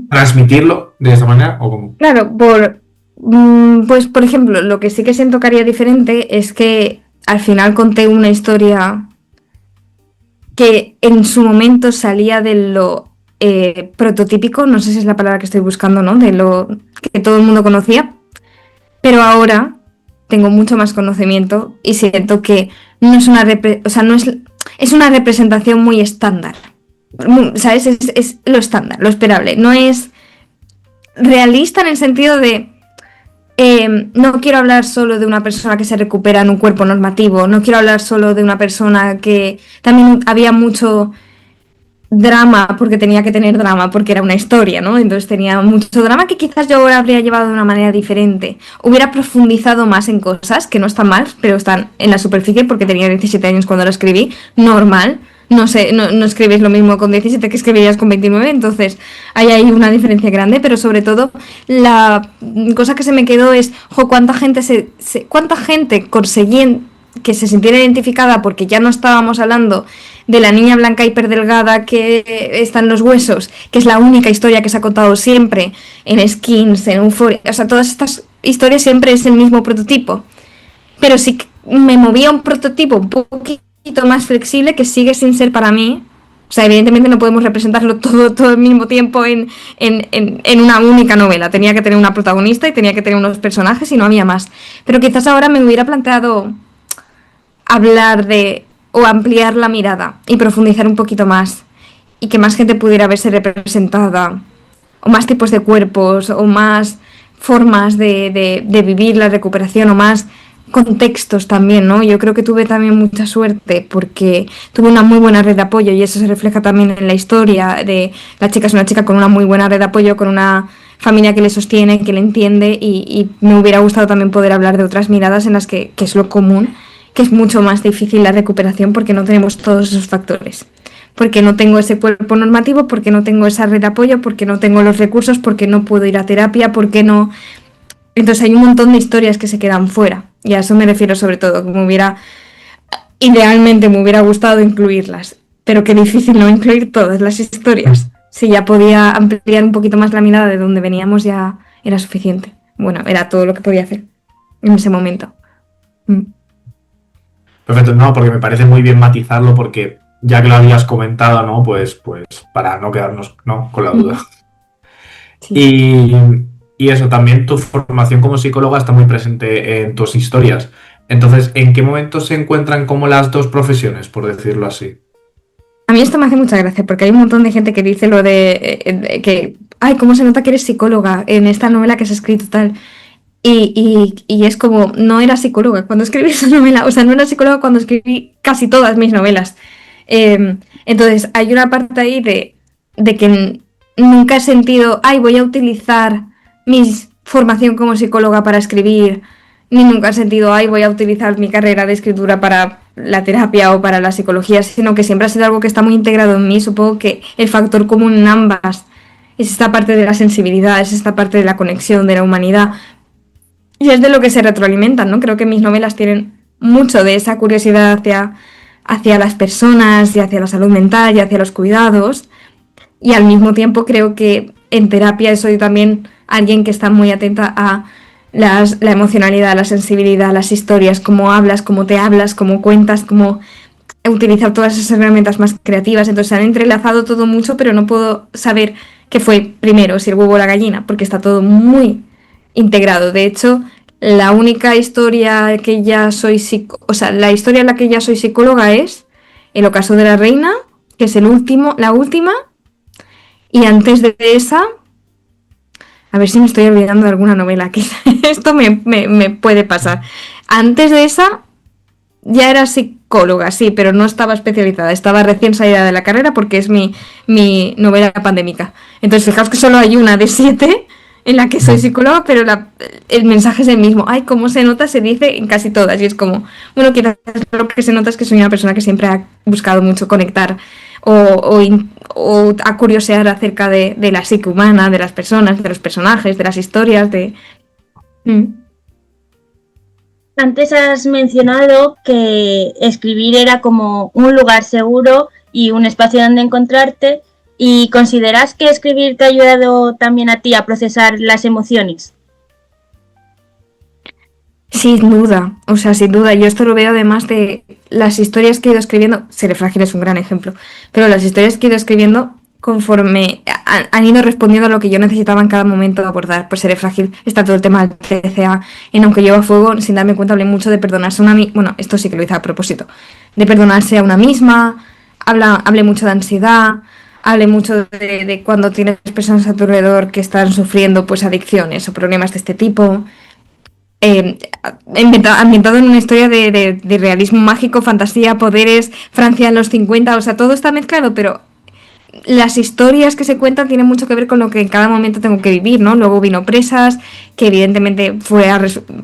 transmitirlo de esta manera? ¿O cómo? Claro, pues por ejemplo, lo que sí que siento que haría diferente es que al final conté una historia que en su momento salía de lo prototípico, no sé si es la palabra que estoy buscando, ¿no? De lo que todo el mundo conocía, pero ahora tengo mucho más conocimiento y siento que no es es una representación muy estándar, ¿sabes? Es lo estándar, lo esperable, no es realista en el sentido de no quiero hablar solo de una persona que se recupera en un cuerpo normativo, no quiero hablar solo de una persona que también había mucho drama, porque tenía que tener drama, porque era una historia, ¿no? Entonces tenía mucho drama que quizás yo ahora habría llevado de una manera diferente. Hubiera profundizado más en cosas que no están mal, pero están en la superficie, porque tenía 17 años cuando lo escribí, normal. No sé, no escribes lo mismo con 17 que escribirías con 29, entonces hay ahí una diferencia grande, pero sobre todo la cosa que se me quedó es, cuánta gente conseguía que se sintiera identificada, porque ya no estábamos hablando de la niña blanca hiperdelgada que está en los huesos, que es la única historia que se ha contado siempre en Skins, en Euphoria, o sea, todas estas historias siempre es el mismo prototipo, pero sí me movía un prototipo un poquito más flexible que sigue sin ser para mí. O sea, evidentemente no podemos representarlo todo al mismo tiempo en una única novela. Tenía que tener una protagonista y tenía que tener unos personajes y no había más. Pero quizás ahora me hubiera planteado hablar o ampliar la mirada y profundizar un poquito más y que más gente pudiera verse representada, o más tipos de cuerpos, o más formas de vivir la recuperación, o más contextos también, ¿no? Yo creo que tuve también mucha suerte porque tuve una muy buena red de apoyo, y eso se refleja también en la historia de la chica. Es una chica con una muy buena red de apoyo, con una familia que le sostiene, que le entiende, y me hubiera gustado también poder hablar de otras miradas en las que es lo común, que es mucho más difícil la recuperación porque no tenemos todos esos factores. Porque no tengo ese cuerpo normativo, porque no tengo esa red de apoyo, porque no tengo los recursos, porque no puedo ir a terapia, porque no... Entonces hay un montón de historias que se quedan fuera, y a eso me refiero sobre todo, que idealmente me hubiera gustado incluirlas, pero qué difícil no incluir todas las historias. Si ya podía ampliar un poquito más la mirada de donde veníamos, ya era suficiente. Bueno, era todo lo que podía hacer en ese momento. Perfecto, no, porque me parece muy bien matizarlo, porque ya que lo habías comentado, ¿no? Pues para no quedarnos, ¿no?, con la duda. Sí. Y eso, también tu formación como psicóloga está muy presente en tus historias. Entonces, ¿en qué momento se encuentran como las dos profesiones, por decirlo así? A mí esto me hace mucha gracia, porque hay un montón de gente que dice lo de que, ay, cómo se nota que eres psicóloga en esta novela que has escrito tal. y es como, no era psicóloga cuando escribí esa novela, o sea, no era psicóloga cuando escribí casi todas mis novelas. Entonces, hay una parte ahí de que nunca he sentido, ay, voy a utilizar mi formación como psicóloga para escribir, ni nunca he sentido, ay, voy a utilizar mi carrera de escritura para la terapia o para la psicología, sino que siempre ha sido algo que está muy integrado en mí. Supongo que el factor común en ambas es esta parte de la sensibilidad, es esta parte de la conexión, de la humanidad, y es de lo que se retroalimentan, ¿no? Creo que mis novelas tienen mucho de esa curiosidad hacia las personas y hacia la salud mental y hacia los cuidados. Y al mismo tiempo creo que en terapia soy también alguien que está muy atenta a la emocionalidad, la sensibilidad, las historias, cómo hablas, cómo te hablas, cómo cuentas, cómo utilizar todas esas herramientas más creativas. Entonces se han entrelazado todo mucho, pero no puedo saber qué fue primero, si el huevo o la gallina, porque está todo muy integrado. De hecho, la única historia que ya soy la historia en la que ya soy psicóloga es El ocaso de la reina, que es la última, y antes de esa, a ver si me estoy olvidando de alguna novela, que esto me puede pasar. Antes de esa ya era psicóloga, sí, pero no estaba especializada, estaba recién salida de la carrera porque es mi novela pandémica. Entonces, fijaos que solo hay una de 7 en la que soy psicóloga, pero el mensaje es el mismo. Ay, cómo se nota, se dice en casi todas. Y es como, bueno, quizás lo que se nota es que soy una persona que siempre ha buscado mucho conectar o a curiosear acerca de la psique humana, de las personas, de los personajes, de las historias, de... Antes has mencionado que escribir era como un lugar seguro y un espacio donde encontrarte. ¿Y consideras que escribir te ha ayudado también a ti a procesar las emociones? Sin duda, o sea, sin duda. Yo esto lo veo además de las historias que he ido escribiendo. Seré frágil es un gran ejemplo, pero las historias que he ido escribiendo conforme han ido respondiendo a lo que yo necesitaba en cada momento abordar. Pues Seré frágil, está todo el tema del TCA, en Aunque llevo a fuego, sin darme cuenta, hablé mucho de perdonarse a una misma. Bueno, esto sí que lo hice a propósito, de perdonarse a una misma. Hablé mucho de ansiedad, hablé mucho de cuando tienes personas a tu alrededor que están sufriendo pues adicciones o problemas de este tipo. Ambientado en una historia de realismo mágico, fantasía, poderes, Francia en los 50, o sea, todo está mezclado, pero las historias que se cuentan tienen mucho que ver con lo que en cada momento tengo que vivir, ¿no? Luego vino Presas, que evidentemente fue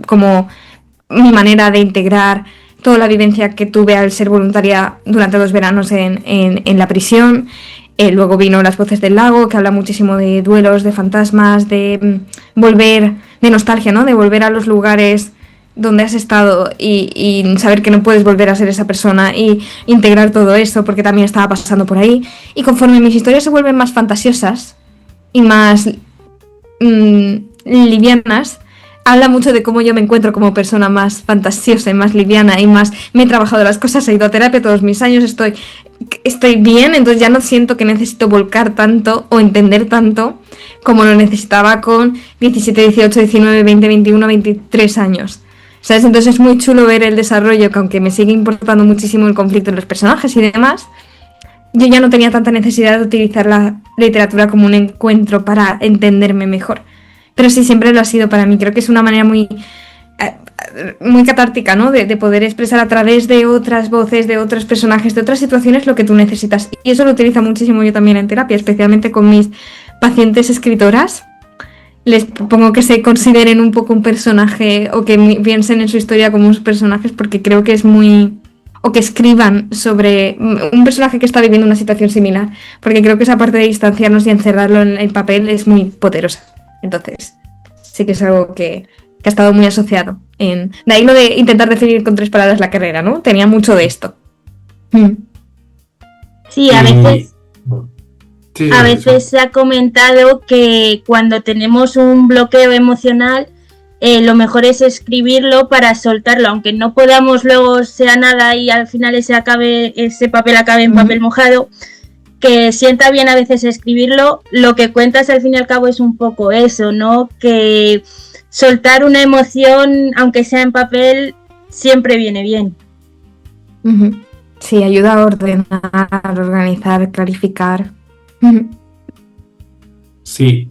como mi manera de integrar toda la vivencia que tuve al ser voluntaria durante 2 veranos en la prisión. Luego vino Las voces del lago, que habla muchísimo de duelos, de fantasmas, de volver, de nostalgia, ¿no? De volver a los lugares donde has estado y saber que no puedes volver a ser esa persona y integrar todo eso porque también estaba pasando por ahí. Y conforme mis historias se vuelven más fantasiosas y más livianas, habla mucho de cómo yo me encuentro como persona más fantasiosa y más liviana y más... Me he trabajado las cosas, he ido a terapia todos mis años, estoy bien, entonces ya no siento que necesito volcar tanto o entender tanto como lo necesitaba con 17, 18, 19, 20, 21, 23 años. ¿Sabes? Entonces es muy chulo ver el desarrollo, que aunque me sigue importando muchísimo el conflicto de los personajes y demás, yo ya no tenía tanta necesidad de utilizar la literatura como un encuentro para entenderme mejor. Pero sí, siempre lo ha sido para mí. Creo que es una manera muy catártica, ¿no? De poder expresar a través de otras voces, de otros personajes, de otras situaciones lo que tú necesitas. Y eso lo utilizo muchísimo yo también en terapia, especialmente con mis pacientes escritoras. Les propongo que se consideren un poco un personaje o que piensen en su historia como unos personajes, porque creo que es muy... o que escriban sobre un personaje que está viviendo una situación similar, porque creo que esa parte de distanciarnos y encerrarlo en el papel es muy poderosa. Entonces, sí que es algo que ha estado muy asociado. De ahí lo de intentar definir con 3 palabras la carrera, ¿no? Tenía mucho de esto. Sí, a veces... Sí, a veces se ha comentado que cuando tenemos un bloqueo emocional, lo mejor es escribirlo para soltarlo, aunque no podamos luego sea nada y al final ese papel acabe en papel mojado, que sienta bien a veces escribirlo. Lo que cuentas al fin y al cabo es un poco eso, ¿no? Que soltar una emoción, aunque sea en papel, siempre viene bien. Sí, ayuda a ordenar, organizar, clarificar. Sí,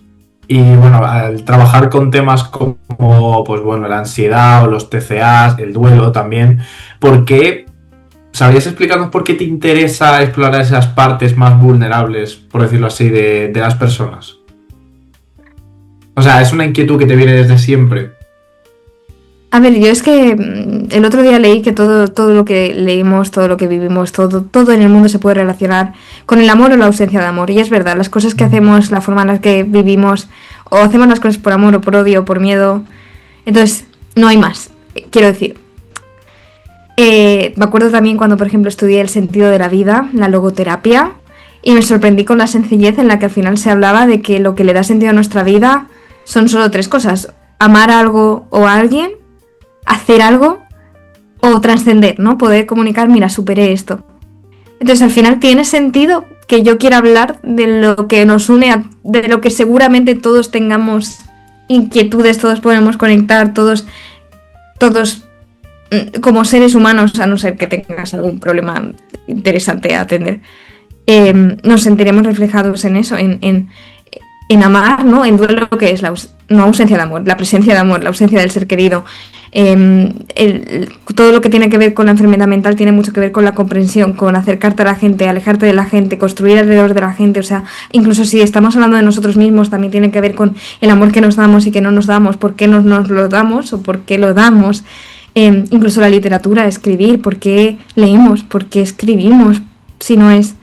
Y bueno, al trabajar con temas como, pues bueno, la ansiedad o los TCAs, el duelo también, ¿por qué? ¿Sabrías explicarnos por qué te interesa explorar esas partes más vulnerables, por decirlo así, de las personas? O sea, ¿es una inquietud que te viene desde siempre? A ver, yo es que el otro día leí que todo lo que leímos, todo lo que vivimos, todo en el mundo se puede relacionar con el amor o la ausencia de amor. Y es verdad, las cosas que hacemos, la forma en la que vivimos, o hacemos las cosas por amor o por odio o por miedo. Entonces, no hay más. Quiero decir, me acuerdo también cuando, por ejemplo, estudié el sentido de la vida, la logoterapia, y me sorprendí con la sencillez en la que al final se hablaba de que lo que le da sentido a nuestra vida son solo 3 cosas: amar a algo o a alguien, hacer algo o trascender, ¿no? Poder comunicar, mira, superé esto. Entonces, al final tiene sentido que yo quiera hablar de lo que nos une, de lo que seguramente todos tengamos inquietudes, todos podemos conectar, todos como seres humanos, a no ser que tengas algún problema interesante a atender, nos sentiremos reflejados en eso, en amar, ¿no? En duelo, que es no ausencia de amor, la presencia de amor, la ausencia del ser querido. Todo lo que tiene que ver con la enfermedad mental tiene mucho que ver con la comprensión, con acercarte a la gente, alejarte de la gente, construir alrededor de la gente. O sea, incluso si estamos hablando de nosotros mismos, también tiene que ver con el amor que nos damos y que no nos damos, por qué nos lo damos o por qué lo damos. Incluso la literatura, escribir, por qué leemos, por qué escribimos, si no es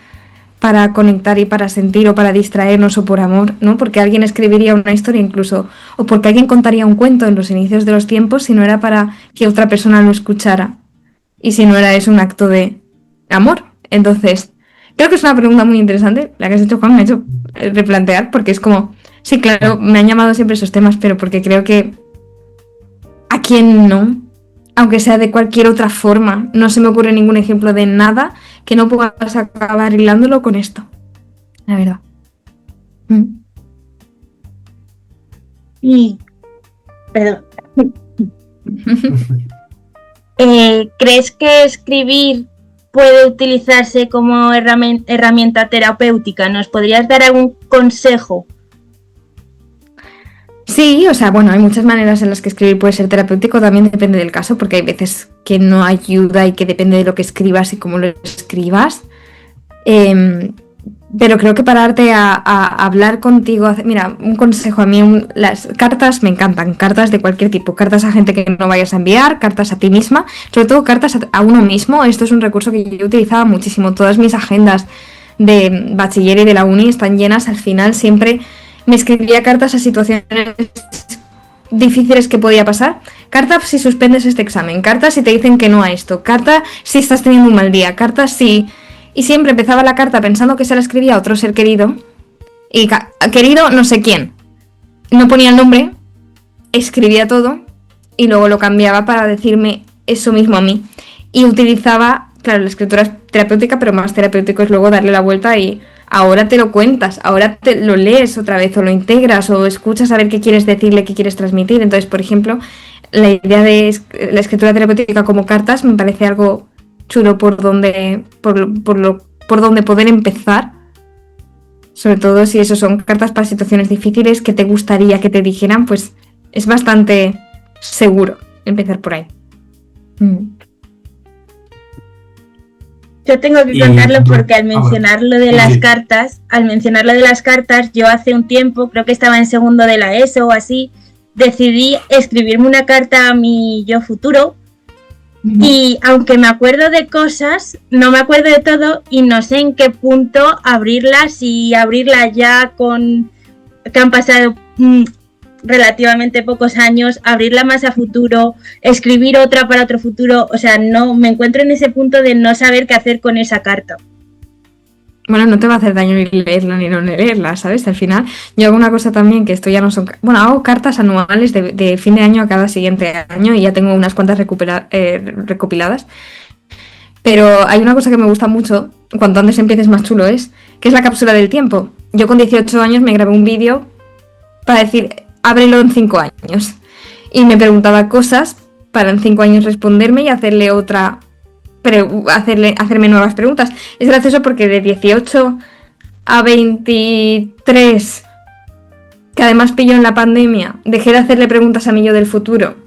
para conectar y para sentir o para distraernos o por amor, ¿no? Porque alguien escribiría una historia incluso, o porque alguien contaría un cuento en los inicios de los tiempos si no era para que otra persona lo escuchara y si no era eso un acto de amor. Entonces, creo que es una pregunta muy interesante la que has hecho, Juan, me ha hecho replantear, porque es como, sí, claro, me han llamado siempre esos temas, pero porque creo que a quién no, aunque sea de cualquier otra forma, no se me ocurre ningún ejemplo de nada que no puedas acabar hilándolo con esto, la verdad. Y, perdón. ¿Crees que escribir puede utilizarse como herramienta terapéutica? ¿Nos podrías dar algún consejo? Sí, o sea, bueno, hay muchas maneras en las que escribir puede ser terapéutico, también depende del caso, porque hay veces que no ayuda y que depende de lo que escribas y cómo lo escribas. Pero creo que pararte a hablar contigo, mira, un consejo a mí, las cartas me encantan, cartas de cualquier tipo, cartas a gente que no vayas a enviar, cartas a ti misma, sobre todo cartas a uno mismo. Esto es un recurso que yo utilizaba muchísimo. Todas mis agendas de bachiller y de la uni están llenas, al final siempre me escribía cartas a situaciones difíciles que podía pasar. Carta si suspendes este examen, carta si te dicen que no a esto, carta si estás teniendo un mal día, carta si... Y siempre empezaba la carta pensando que se la escribía a otro ser querido. Y querido no sé quién. No ponía el nombre, escribía todo y luego lo cambiaba para decirme eso mismo a mí. Y utilizaba, claro, la escritura es terapéutica, pero más terapéutico es luego darle la vuelta y... Ahora te lo cuentas, ahora te lo lees otra vez o lo integras o escuchas a ver qué quieres decirle, qué quieres transmitir. Entonces, por ejemplo, la idea de la escritura terapéutica como cartas me parece algo chulo por donde poder empezar. Sobre todo si eso son cartas para situaciones difíciles que te gustaría que te dijeran, pues es bastante seguro empezar por ahí. Yo tengo que contarlo porque al mencionar lo de las cartas, yo hace un tiempo, creo que estaba en segundo de la ESO o así, decidí escribirme una carta a mi yo futuro. Y aunque me acuerdo de cosas, no me acuerdo de todo y no sé en qué punto abrirla, si abrirla ya con que han pasado relativamente pocos años, abrirla más a futuro, escribir otra para otro futuro. O sea, no me encuentro en ese punto de no saber qué hacer con esa carta. Bueno, no te va a hacer daño ni leerla ni no leerla, ¿sabes? Al final, yo hago una cosa también, que esto ya no son... Bueno, hago cartas anuales de fin de año a cada siguiente año y ya tengo unas cuantas recopiladas. Pero hay una cosa que me gusta mucho, cuanto antes empieces más chulo es, que es la cápsula del tiempo. Yo con 18 años me grabé un vídeo para decir, ábrelo en 5 años. Y me preguntaba cosas para en 5 años responderme y hacerle hacerme nuevas preguntas. Es gracioso porque de 18 a 23, que además pilló en la pandemia, dejé de hacerle preguntas a mi yo del futuro.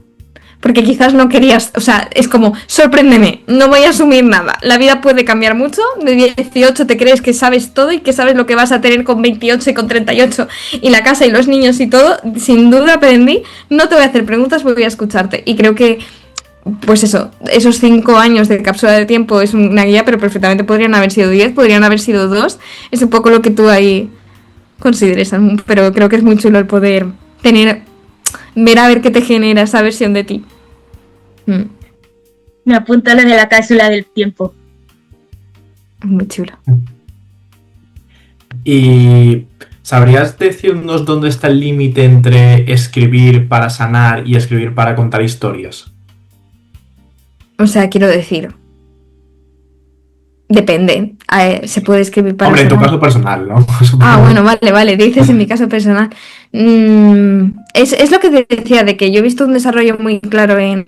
Porque quizás no querías, o sea, es como, sorpréndeme, no voy a asumir nada. La vida puede cambiar mucho, de 18 te crees que sabes todo y que sabes lo que vas a tener con 28 y con 38 y la casa y los niños y todo. Sin duda aprendí, no te voy a hacer preguntas, voy a escucharte. Y creo que, pues eso, esos 5 años de cápsula de tiempo es una guía, pero perfectamente podrían haber sido 10, podrían haber sido 2. Es un poco lo que tú ahí consideres, pero creo que es muy chulo el poder ver a ver qué te genera esa versión de ti. Me apunto a lo de la cápsula del tiempo. Muy chulo. ¿Y sabrías decirnos dónde está el límite entre escribir para sanar y escribir para contar historias? O sea, quiero decir, depende. Se puede escribir para Hombre, en tu sanar. caso personal, ¿no? Bueno, vale, dices en mi caso personal. Es lo que te decía, de que yo he visto un desarrollo muy claro en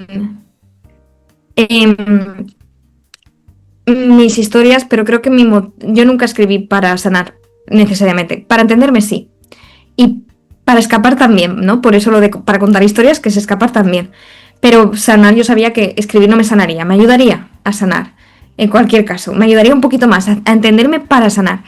mis historias, pero creo que yo nunca escribí para sanar, necesariamente. Para entenderme, sí. Y para escapar también, ¿no? Por eso para contar historias, que es escapar también. Pero sanar, yo sabía que escribir no me sanaría, me ayudaría a sanar. En cualquier caso, me ayudaría un poquito más a entenderme para sanar.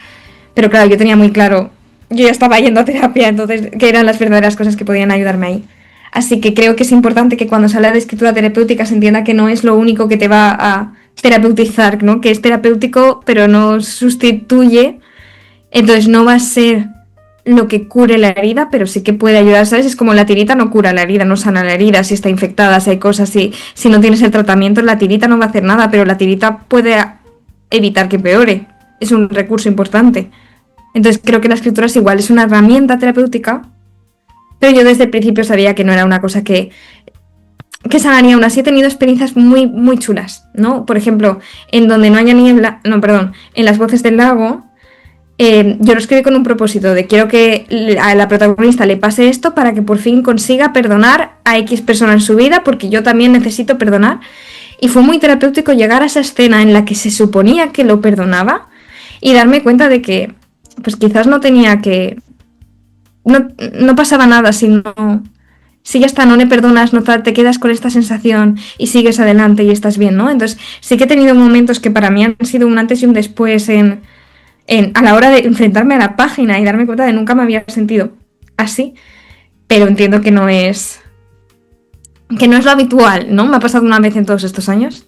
Pero claro, yo tenía muy claro, yo ya estaba yendo a terapia, entonces, que eran las verdaderas cosas que podían ayudarme ahí. Así que creo que es importante que cuando se habla de escritura terapéutica se entienda que no es lo único que te va a terapeutizar, ¿no? Que es terapéutico, pero no sustituye. Entonces no va a ser lo que cure la herida, pero sí que puede ayudar, ¿sabes? Es como la tirita no cura la herida, no sana la herida, si está infectada, si hay cosas, si no tienes el tratamiento, la tirita no va a hacer nada, pero la tirita puede evitar que empeore. Es un recurso importante. Entonces creo que la escritura es igual, es una herramienta terapéutica, pero yo desde el principio sabía que no era una cosa que sanaría. Aún así he tenido experiencias muy, muy chulas, ¿no? Por ejemplo, en Donde no haya niebla, en Las voces del lago, yo lo escribí con un propósito de quiero que a la protagonista le pase esto para que por fin consiga perdonar a X persona en su vida, porque yo también necesito perdonar. Y fue muy terapéutico llegar a esa escena en la que se suponía que lo perdonaba y darme cuenta de que pues quizás no tenía que... No pasaba nada si ya está, no le perdonas, no te quedas con esta sensación y sigues adelante y estás bien, ¿no? Entonces sí que he tenido momentos que para mí han sido un antes y un después a la hora de enfrentarme a la página y darme cuenta de nunca me había sentido así, pero entiendo que no es lo habitual, ¿no? Me ha pasado una vez en todos estos años.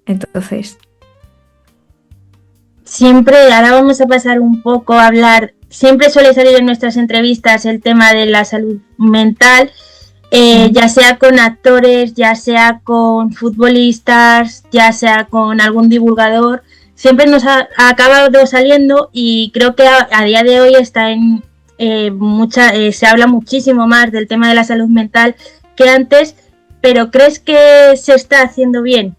Entonces... Siempre, ahora vamos a pasar un poco a hablar, siempre suele salir en nuestras entrevistas el tema de la salud mental, ya sea con actores, ya sea con futbolistas, ya sea con algún divulgador, siempre nos ha acabado saliendo y creo que a día de hoy está se habla muchísimo más del tema de la salud mental que antes, pero ¿crees que se está haciendo bien?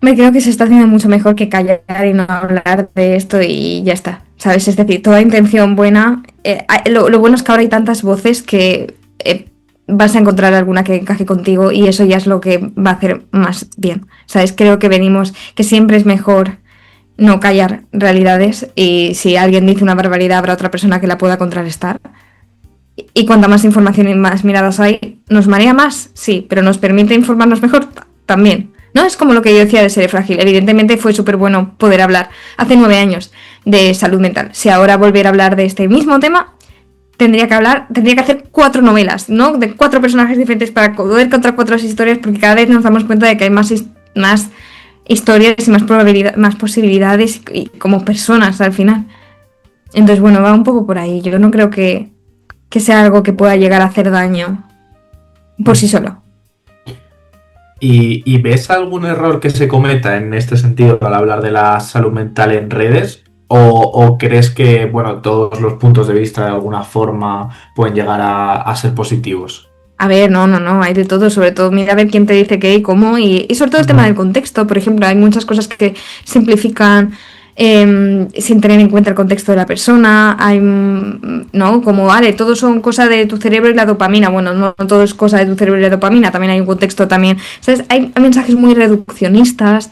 Me creo que se está haciendo mucho mejor que callar y no hablar de esto y ya está, ¿sabes? Es decir, toda intención buena, lo bueno es que ahora hay tantas voces que vas a encontrar alguna que encaje contigo y eso ya es lo que va a hacer más bien, ¿sabes? Creo que siempre es mejor no callar realidades y si alguien dice una barbaridad habrá otra persona que la pueda contrarrestar. Y cuanta más información y más miradas hay, ¿nos marea más? Sí, pero ¿nos permite informarnos mejor? También. ¿No? Es como lo que yo decía de Seré Frágil. Evidentemente fue súper bueno poder hablar hace 9 años de salud mental. Si ahora volviera a hablar de este mismo tema, tendría que hacer 4 novelas, ¿no? De 4 personajes diferentes para poder contar 4 historias, porque cada vez nos damos cuenta de que hay más historias y más posibilidades y como personas al final. Entonces, bueno, va un poco por ahí. Yo no creo que sea algo que pueda llegar a hacer daño por sí solo. ¿Y ves algún error que se cometa en este sentido al hablar de la salud mental en redes? ¿O crees que, bueno, todos los puntos de vista de alguna forma pueden llegar a ser positivos? A ver, no, hay de todo, sobre todo mira a ver quién te dice qué y cómo, y sobre todo el tema del contexto. Por ejemplo, hay muchas cosas que simplifican sin tener en cuenta el contexto de la persona, ¿no? Como, vale, todo son cosas de tu cerebro y la dopamina. Bueno, no todo es cosa de tu cerebro y la dopamina, también hay un contexto también, ¿sabes? Hay mensajes muy reduccionistas,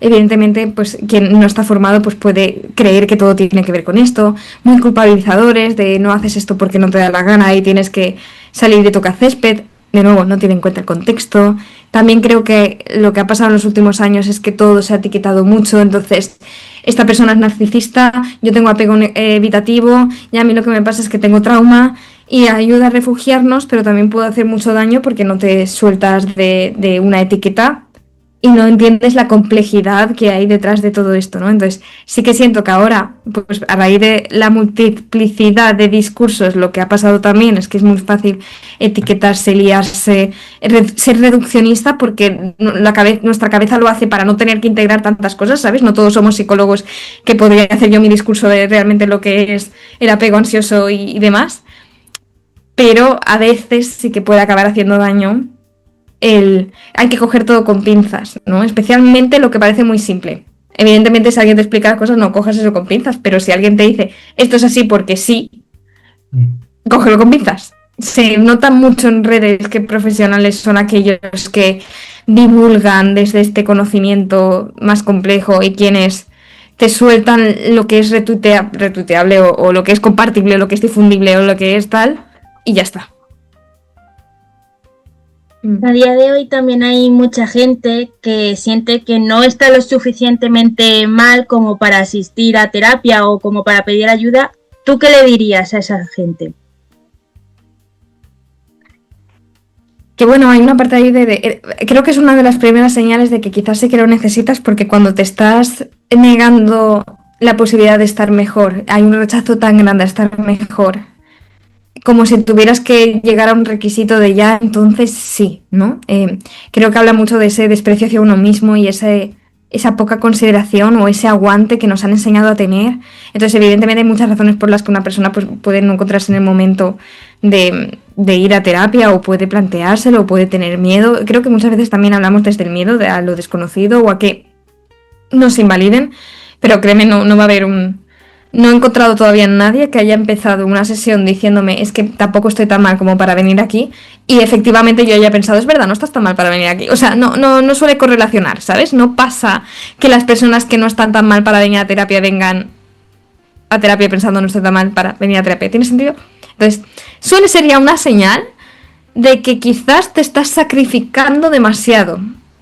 evidentemente, pues quien no está formado pues puede creer que todo tiene que ver con esto, muy culpabilizadores de no haces esto porque no te da la gana y tienes que salir de tocacésped. De nuevo, no tiene en cuenta el contexto. También creo que lo que ha pasado en los últimos años es que todo se ha etiquetado mucho, entonces esta persona es narcisista, yo tengo apego evitativo y a mí lo que me pasa es que tengo trauma y ayuda a refugiarnos, pero también puede hacer mucho daño porque no te sueltas de una etiqueta y no entiendes la complejidad que hay detrás de todo esto, ¿no? Entonces sí que siento que ahora, pues a raíz de la multiplicidad de discursos, lo que ha pasado también es que es muy fácil etiquetarse, liarse, ser reduccionista porque nuestra cabeza lo hace para no tener que integrar tantas cosas, ¿sabes? No todos somos psicólogos que podría hacer yo mi discurso de realmente lo que es el apego ansioso y demás, pero a veces sí que puede acabar haciendo daño. Hay que coger todo con pinzas, ¿no? Especialmente lo que parece muy simple. Evidentemente, si alguien te explica las cosas, no cojas eso con pinzas, pero si alguien te dice esto es así porque sí, cógelo con pinzas. Se nota mucho en redes que profesionales son aquellos que divulgan desde este conocimiento más complejo y quienes te sueltan lo que es retuiteable o lo que es compartible, o lo que es difundible o lo que es tal, y ya está. A día de hoy también hay mucha gente que siente que no está lo suficientemente mal como para asistir a terapia o como para pedir ayuda. ¿Tú qué le dirías a esa gente? Que bueno, hay una parte ahí creo que es una de las primeras señales de que quizás sí que lo necesitas, porque cuando te estás negando la posibilidad de estar mejor, hay un rechazo tan grande a estar mejor, como si tuvieras que llegar a un requisito de ya, entonces sí, ¿no? Creo que habla mucho de ese desprecio hacia uno mismo y esa poca consideración o ese aguante que nos han enseñado a tener. Entonces, evidentemente, hay muchas razones por las que una persona pues, puede no encontrarse en el momento de ir a terapia, o puede planteárselo, o puede tener miedo. Creo que muchas veces también hablamos desde el miedo a lo desconocido o a que nos invaliden, pero créeme, no va a haber No he encontrado todavía a nadie que haya empezado una sesión diciéndome es que tampoco estoy tan mal como para venir aquí, y efectivamente yo haya pensado, es verdad, no estás tan mal para venir aquí. O sea, no suele correlacionar, ¿sabes? No pasa que las personas que no están tan mal para venir a terapia vengan a terapia pensando no estoy tan mal para venir a terapia. ¿Tiene sentido? Entonces, suele ser ya una señal de que quizás te estás sacrificando demasiado,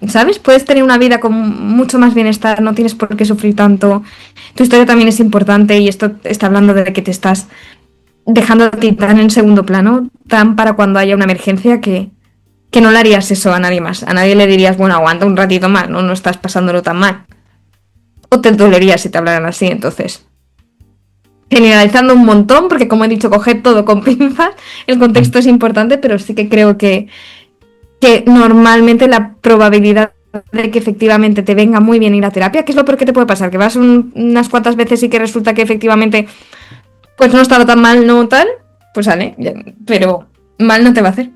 ¿sabes? Puedes tener una vida con mucho más bienestar, no tienes por qué sufrir tanto. Tu historia también es importante y esto está hablando de que te estás dejando a ti tan en segundo plano, tan para cuando haya una emergencia que no le harías eso a nadie más. A nadie le dirías, bueno, aguanta un ratito más, no estás pasándolo tan mal. O te dolería si te hablaran así, entonces. Generalizando un montón, porque como he dicho, coger todo con pinzas, el contexto es importante, pero sí que creo que normalmente la probabilidad de que efectivamente te venga muy bien ir a terapia, ¿qué es lo peor que te puede pasar? Que vas unas cuantas veces y que resulta que efectivamente pues no estaba tan mal, no tal, pues sale, pero mal no te va a hacer.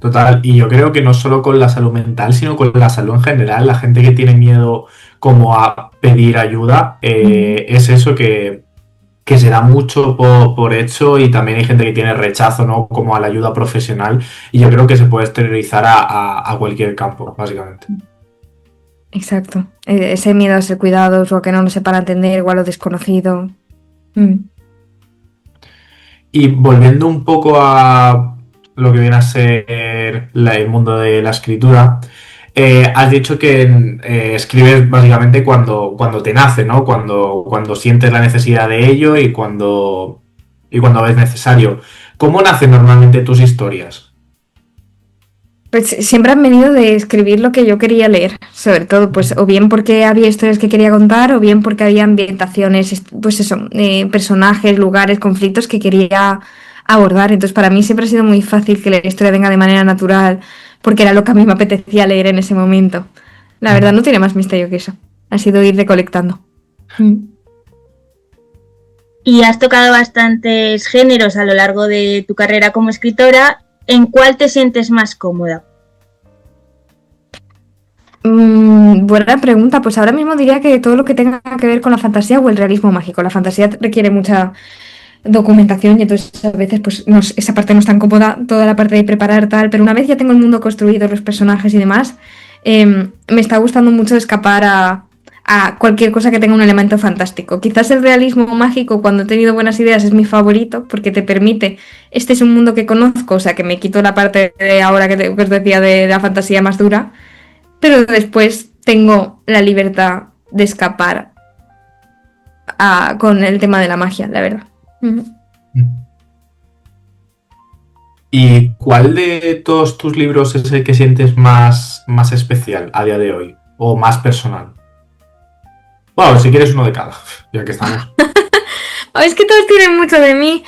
Total, y yo creo que no solo con la salud mental, sino con la salud en general, la gente que tiene miedo como a pedir ayuda, es eso que se da mucho por hecho, y también hay gente que tiene rechazo, ¿no? Como a la ayuda profesional, y yo creo que se puede exteriorizar a cualquier campo, básicamente. Exacto, ese miedo a ser cuidados o a que no lo sepan entender o a lo desconocido. Y volviendo un poco a lo que viene a ser el mundo de la escritura, has dicho que escribes básicamente cuando te nace, ¿no? Cuando sientes la necesidad de ello y cuando ves necesario. ¿Cómo nacen normalmente tus historias? Pues siempre han venido de escribir lo que yo quería leer, sobre todo, pues o bien porque había historias que quería contar, o bien porque había ambientaciones, pues eso, personajes, lugares, conflictos que quería abordar. Entonces para mí siempre ha sido muy fácil que la historia venga de manera natural, porque era lo que a mí me apetecía leer en ese momento. La verdad no tiene más misterio que eso, ha sido ir recolectando. Y has tocado bastantes géneros a lo largo de tu carrera como escritora. ¿En cuál te sientes más cómoda? Buena pregunta. Pues ahora mismo diría que todo lo que tenga que ver con la fantasía o el realismo mágico. La fantasía requiere mucha documentación y entonces a veces pues esa parte no es tan cómoda, toda la parte de preparar tal, pero una vez ya tengo el mundo construido, los personajes y demás, me está gustando mucho escapar a cualquier cosa que tenga un elemento fantástico. Quizás el realismo mágico, cuando he tenido buenas ideas, es mi favorito, porque te permite, este es un mundo que conozco, o sea, que me quito la parte de ahora que os decía de la fantasía más dura, pero después tengo la libertad de escapar con el tema de la magia, la verdad. ¿Y cuál de todos tus libros es el que sientes más especial a día de hoy? ¿O más personal? Bueno, si quieres uno de cada, ya que estamos. Es que todos tienen mucho de mí.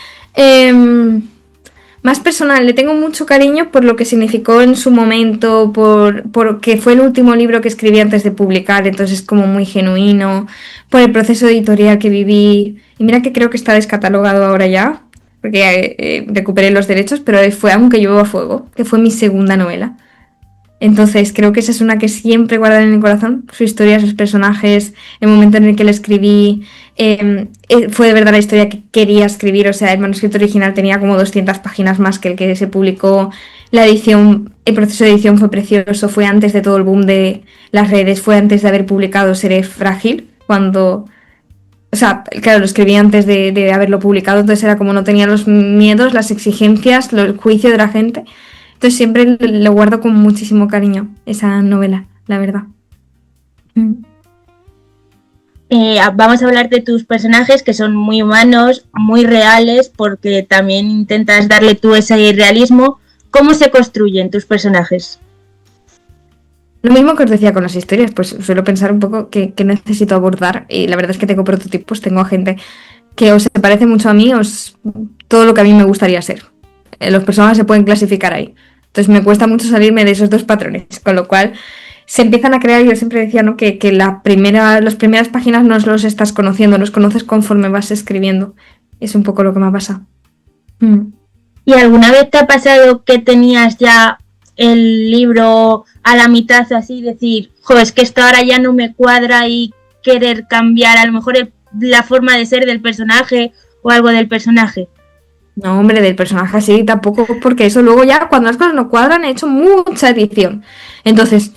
Más personal, le tengo mucho cariño por lo que significó en su momento, porque fue el último libro que escribí antes de publicar, entonces es como muy genuino, por el proceso editorial que viví. Y mira que creo que está descatalogado ahora ya, porque recuperé los derechos, pero fue Aunque llueva fuego, que fue mi segunda novela. Entonces creo que esa es una que siempre guardaré en el corazón, su historia, sus personajes, el momento en el que la escribí, fue de verdad la historia que quería escribir, o sea, el manuscrito original tenía como 200 páginas más que el que se publicó, la edición, el proceso de edición fue precioso, fue antes de todo el boom de las redes, fue antes de haber publicado Seré Frágil, cuando, o sea, claro, lo escribí antes de haberlo publicado, entonces era como no tenía los miedos, las exigencias, el juicio de la gente. Entonces siempre lo guardo con muchísimo cariño, esa novela, la verdad. Vamos a hablar de tus personajes, que son muy humanos, muy reales, porque también intentas darle tú ese realismo. ¿Cómo se construyen tus personajes? Lo mismo que os decía con las historias, pues suelo pensar un poco que necesito abordar, y la verdad es que tengo prototipos, tengo a gente que o se parece mucho a mí o es todo lo que a mí me gustaría ser. Los personajes se pueden clasificar ahí. Entonces me cuesta mucho salirme de esos dos patrones, con lo cual se empiezan a crear, yo siempre decía, ¿no? que las primeras páginas no los estás conociendo, los conoces conforme vas escribiendo. Es un poco lo que me ha pasado. ¿Y alguna vez te ha pasado que tenías ya el libro a la mitad o así, decir, jo, es que esto ahora ya no me cuadra y querer cambiar a lo mejor la forma de ser del personaje o algo del personaje? No, hombre, del personaje así tampoco, porque eso luego ya, cuando las cosas no cuadran, he hecho mucha edición. Entonces,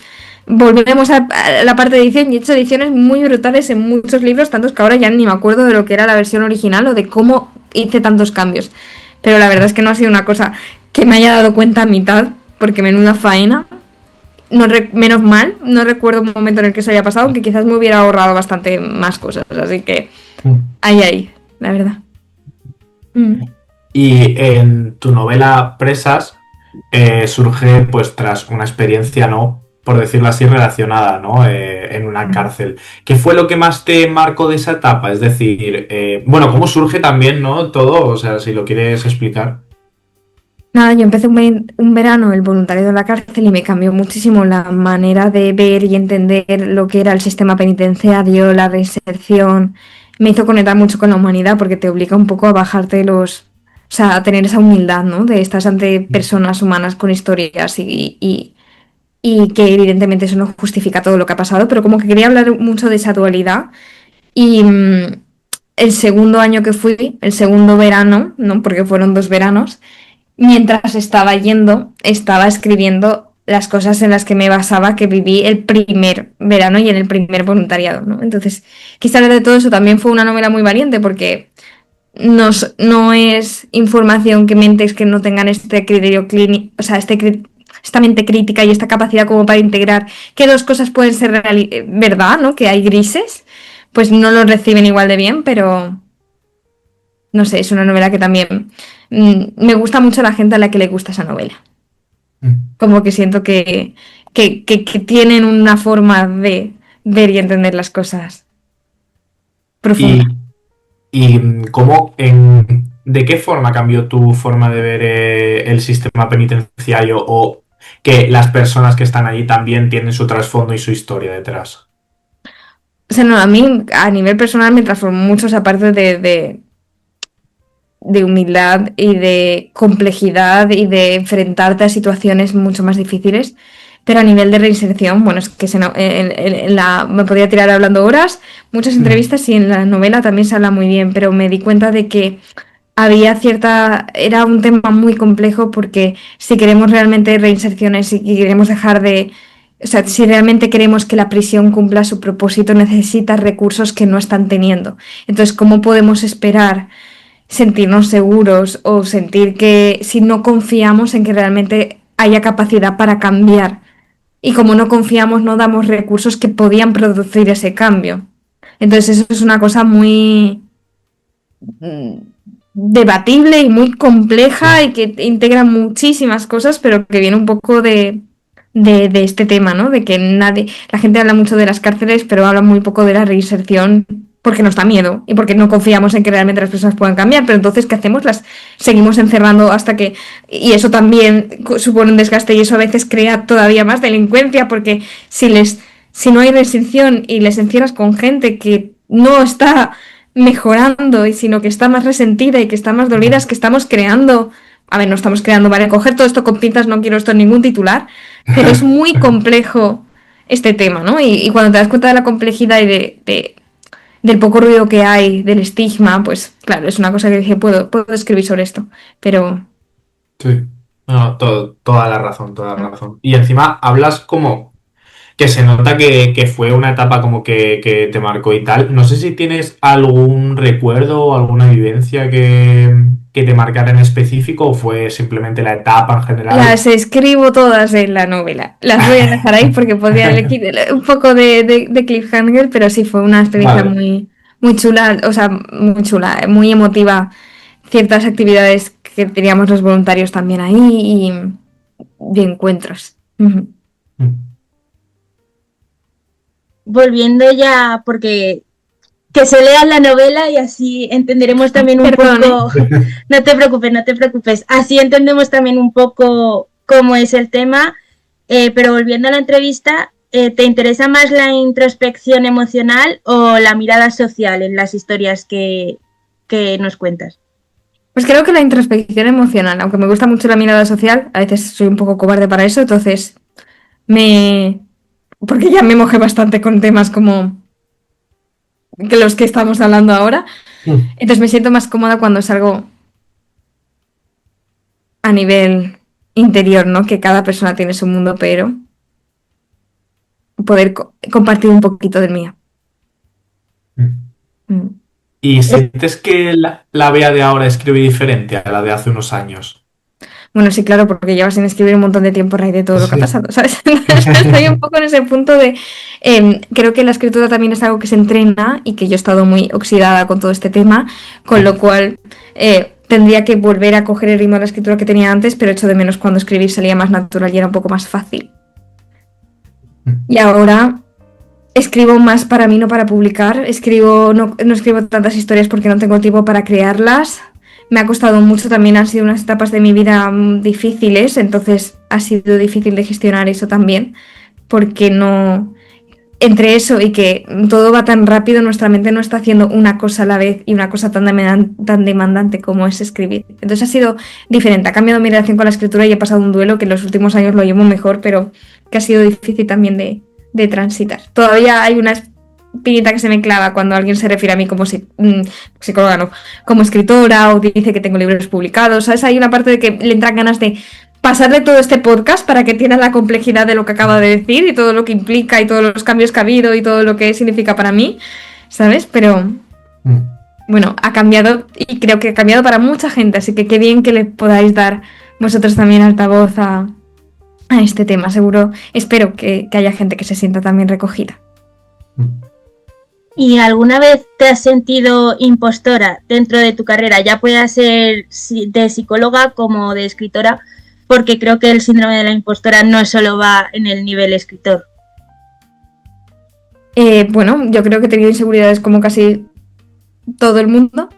volvemos a la parte de edición y he hecho ediciones muy brutales en muchos libros, tantos que ahora ya ni me acuerdo de lo que era la versión original o de cómo hice tantos cambios. Pero la verdad es que no ha sido una cosa que me haya dado cuenta a mitad, porque menuda faena. Menos mal, no recuerdo un momento en el que eso haya pasado, aunque quizás me hubiera ahorrado bastante más cosas. Así que, ahí, la verdad. Y en tu novela Presas surge pues tras una experiencia, ¿no? Por decirlo así, relacionada, ¿no? En una cárcel. ¿Qué fue lo que más te marcó de esa etapa? Es decir, bueno, ¿cómo surge también, ¿no? Todo, o sea, si lo quieres explicar. Nada, yo empecé un verano el voluntariado en la cárcel y me cambió muchísimo la manera de ver y entender lo que era el sistema penitenciario, la reinserción. Me hizo conectar mucho con la humanidad porque te obliga un poco a bajarte o sea, a tener esa humildad, ¿no? De estar ante personas humanas con historias y que evidentemente eso no justifica todo lo que ha pasado, pero como que quería hablar mucho de esa dualidad. Y el segundo año que fui, el segundo verano, ¿no? Porque fueron 2 veranos, mientras estaba yendo, estaba escribiendo las cosas en las que me basaba, que viví el primer verano y en el primer voluntariado, ¿no? Entonces, quise hablar de todo eso. También fue una novela muy valiente porque no es información que mentes que no tengan este criterio clínico, o sea, esta mente crítica y esta capacidad como para integrar que 2 cosas pueden ser verdad, ¿no? Que hay grises, pues no lo reciben igual de bien, pero no sé, es una novela que también me gusta mucho la gente a la que le gusta esa novela. Como que siento que tienen una forma de ver y entender las cosas profunda. ¿Y cómo, de qué forma cambió tu forma de ver el sistema penitenciario o que las personas que están allí también tienen su trasfondo y su historia detrás? O sea, no, a mí a nivel personal me transformó mucho esa parte de humildad y de complejidad y de enfrentarte a situaciones mucho más difíciles. Pero a nivel de reinserción, bueno, es que me podría tirar hablando horas, muchas entrevistas y en la novela también se habla muy bien, pero me di cuenta de que era un tema muy complejo porque si queremos realmente reinserciones y queremos dejar de O sea, si realmente queremos que la prisión cumpla su propósito, necesita recursos que no están teniendo. Entonces, ¿cómo podemos esperar sentirnos seguros o sentir que si no confiamos en que realmente haya capacidad para cambiar? Y como no confiamos, no damos recursos que podían producir ese cambio. Entonces, eso es una cosa muy debatible y muy compleja y que integra muchísimas cosas, pero que viene un poco de este tema, ¿no? De que la gente habla mucho de las cárceles, pero habla muy poco de la reinserción porque nos da miedo y porque no confiamos en que realmente las personas puedan cambiar. Pero entonces, ¿qué hacemos? Las seguimos encerrando hasta que... Y eso también supone un desgaste y eso a veces crea todavía más delincuencia porque si no hay reinserción y les encierras con gente que no está mejorando y sino que está más resentida y que está más dolida, es que estamos creando... A ver, no estamos creando, vale, coger todo esto con pinzas, no quiero esto en ningún titular, pero es muy complejo este tema, ¿no? Y cuando te das cuenta de la complejidad y del poco ruido que hay, del estigma, pues claro, es una cosa que dije, puedo escribir sobre esto, pero... Sí. No, toda la razón, toda la razón. Y encima hablas como que se nota que fue una etapa como que te marcó y tal. No sé si tienes algún recuerdo o alguna vivencia que te marcara en específico o fue simplemente la etapa en general. Las escribo todas en la novela. Las voy a dejar ahí porque podría elegir un poco de cliffhanger, pero sí fue una experiencia Vale. muy chula, o sea, muy chula, muy emotiva. Ciertas actividades que teníamos los voluntarios también ahí y de encuentros. Ujú. Volviendo ya, porque que se lea la novela y así entenderemos también un Perdón, poco... No te preocupes, no te preocupes. Así entendemos también un poco cómo es el tema. Pero volviendo a la entrevista, ¿te interesa más la introspección emocional o la mirada social en las historias que nos cuentas? Pues creo que la introspección emocional, aunque me gusta mucho la mirada social, a veces soy un poco cobarde para eso, entonces porque ya me mojé bastante con temas como que los que estamos hablando ahora. Entonces me siento más cómoda cuando es algo a nivel interior, ¿no? Que cada persona tiene su mundo, pero poder compartir un poquito del mío. ¿Y sientes que la Bea de ahora escribe diferente a la de hace unos años? Bueno, sí, claro, porque llevas sin escribir un montón de tiempo a raíz de todo lo que ha pasado, ¿sabes? Estoy un poco en ese punto de... creo que la escritura también es algo que se entrena y que yo he estado muy oxidada con todo este tema, con lo cual tendría que volver a coger el ritmo de la escritura que tenía antes, pero echo de menos cuando escribir salía más natural y era un poco más fácil. Y ahora escribo más para mí, no para publicar. No escribo tantas historias porque no tengo tiempo para crearlas. Me ha costado mucho, también han sido unas etapas de mi vida difíciles, entonces ha sido difícil de gestionar eso también, porque no... Entre eso y que todo va tan rápido, nuestra mente no está haciendo una cosa a la vez y una cosa tan demandante como es escribir. Entonces ha sido diferente, ha cambiado mi relación con la escritura y he pasado un duelo que en los últimos años lo llevo mejor, pero que ha sido difícil también de transitar. Todavía hay una espinita que se me clava cuando alguien se refiere a mí como psicóloga, no, como escritora o dice que tengo libros publicados, ¿sabes? Hay una parte de que le entran ganas de pasarle todo este podcast para que tenga la complejidad de lo que acaba de decir y todo lo que implica y todos los cambios que ha habido y todo lo que significa para mí, ¿sabes? Pero bueno, ha cambiado y creo que ha cambiado para mucha gente, así que qué bien que le podáis dar vosotros también altavoz a este tema. Seguro, espero que haya gente que se sienta también recogida. ¿Y alguna vez te has sentido impostora dentro de tu carrera? Ya pueda ser de psicóloga como de escritora, porque creo que el síndrome de la impostora no solo va en el nivel escritor. Bueno, yo creo que he tenido inseguridades como casi todo el mundo,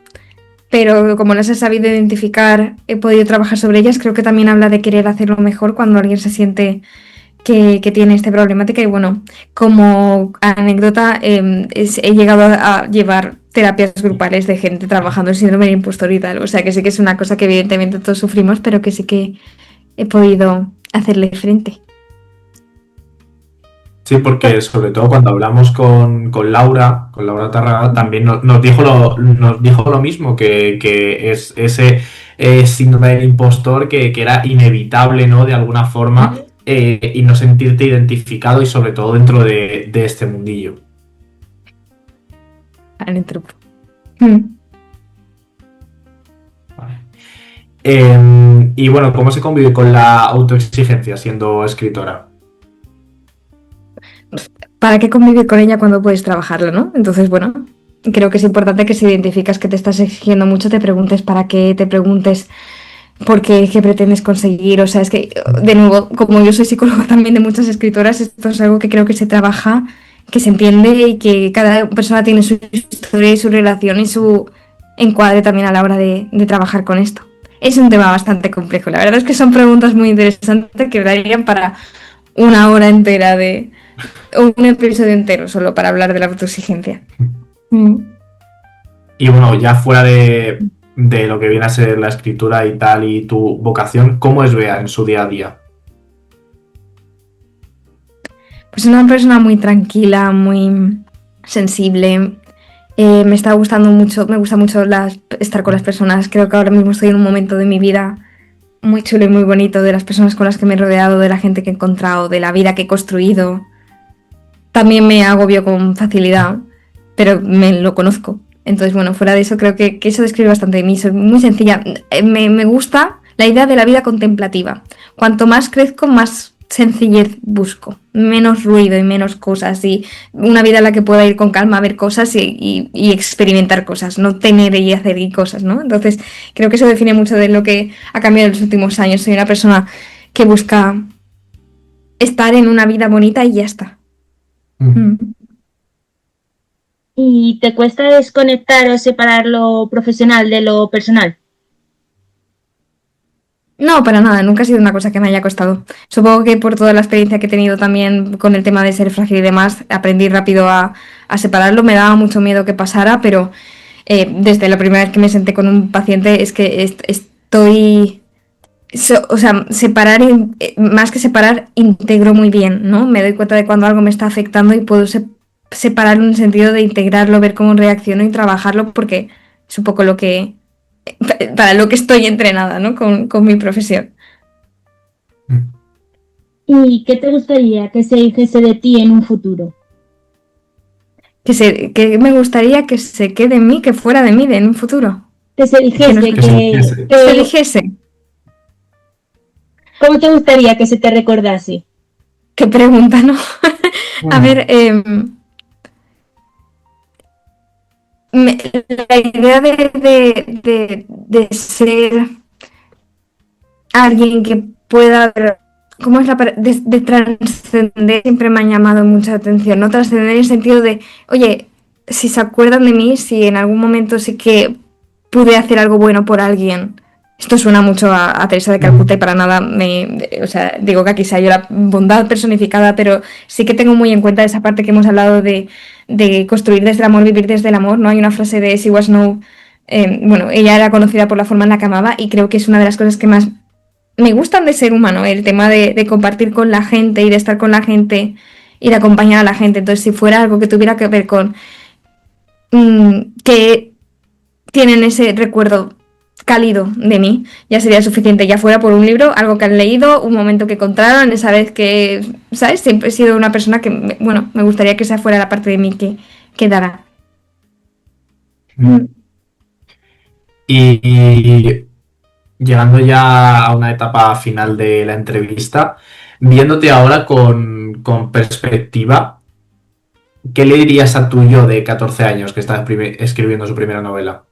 pero como las he sabido identificar, he podido trabajar sobre ellas. Creo que también habla de querer hacerlo mejor cuando alguien se siente que tiene esta problemática. Y bueno, como anécdota, he llegado a llevar terapias grupales de gente trabajando en síndrome de impostor y tal. O sea que sí que es una cosa que evidentemente todos sufrimos, pero que sí que he podido hacerle frente. Sí, porque sobre todo cuando hablamos con Laura Tárraga, también nos dijo lo mismo, que es ese síndrome del impostor que era inevitable, ¿no? De alguna forma, y no sentirte identificado y sobre todo dentro de este mundillo. Al truco. Mm. Vale. Y bueno, ¿cómo se convive con la autoexigencia siendo escritora? ¿Para qué convivir con ella cuando puedes trabajarla, no? Entonces, bueno, creo que es importante que si identificas que te estás exigiendo mucho, te preguntes para qué, te preguntes por qué, qué pretendes conseguir. O sea, es que, de nuevo, como yo soy psicóloga también de muchas escritoras, esto es algo que creo que se trabaja, que se entiende y que cada persona tiene su historia y su relación y su encuadre también a la hora de trabajar con esto. Es un tema bastante complejo. La verdad es que son preguntas muy interesantes que darían para una hora entera de un episodio entero solo para hablar de la autoexigencia. Y bueno, ya fuera de lo que viene a ser la escritura y tal y tu vocación, ¿cómo es Bea en su día a día? Pues una persona muy tranquila, muy sensible. Me está gustando mucho, me gusta mucho estar con las personas. Creo que ahora mismo estoy en un momento de mi vida muy chulo y muy bonito, de las personas con las que me he rodeado, de la gente que he encontrado, de la vida que he construido. También me agobio con facilidad, pero me lo conozco. Entonces, bueno, fuera de eso, creo que eso describe bastante de mí. Soy muy sencilla. Me gusta la idea de la vida contemplativa. Cuanto más crezco, más sencillez busco. Menos ruido y menos cosas. Y una vida en la que pueda ir con calma a ver cosas y experimentar cosas. No tener y hacer y cosas, ¿no? Entonces, creo que eso define mucho de lo que ha cambiado en los últimos años. Soy una persona que busca estar en una vida bonita y ya está. ¿Y te cuesta desconectar o separar lo profesional de lo personal? No, para nada, nunca ha sido una cosa que me haya costado. Supongo que por toda la experiencia que he tenido también con el tema de ser frágil y demás, aprendí rápido a separarlo. Me daba mucho miedo que pasara, pero desde la primera vez que me senté con un paciente es que estoy... o sea, separar, más que separar, integro muy bien, ¿no? Me doy cuenta de cuando algo me está afectando y puedo separar en un sentido de integrarlo, ver cómo reacciono y trabajarlo, porque es un poco lo que... para lo que estoy entrenada, ¿no? Con mi profesión. ¿Y qué te gustaría que se dijese de ti en un futuro? Que me gustaría que se quede en mí, que fuera de mí en un futuro. Que se dijese, Que se dijese. Que se dijese. ¿Cómo te gustaría que se te recordase? Qué pregunta, ¿no? A ver, la idea de ser alguien que pueda... ¿Cómo es la de trascender? Siempre me ha llamado mucha atención, ¿no? Trascender en el sentido de, oye, si se acuerdan de mí, si en algún momento sí que pude hacer algo bueno por alguien. Esto suena mucho a Teresa de Calcuta y para nada o sea, digo que aquí sea yo la bondad personificada, pero sí que tengo muy en cuenta esa parte que hemos hablado de construir desde el amor, vivir desde el amor, ¿no? Hay una frase de She Was Snow, bueno, ella era conocida por la forma en la que amaba y creo que es una de las cosas que más me gustan de ser humano, el tema de compartir con la gente y de estar con la gente y de acompañar a la gente. Entonces, si fuera algo que tuviera que ver con que tienen ese recuerdo cálido de mí, ya sería suficiente. Ya fuera por un libro, algo que han leído, un momento que encontraron, esa vez que, ¿sabes? Siempre he sido una persona que, me gustaría que esa fuera la parte de mí que quedara. Y llegando ya a una etapa final de la entrevista, viéndote ahora con perspectiva, ¿qué le dirías a tu yo de 14 años que está escribiendo su primera novela?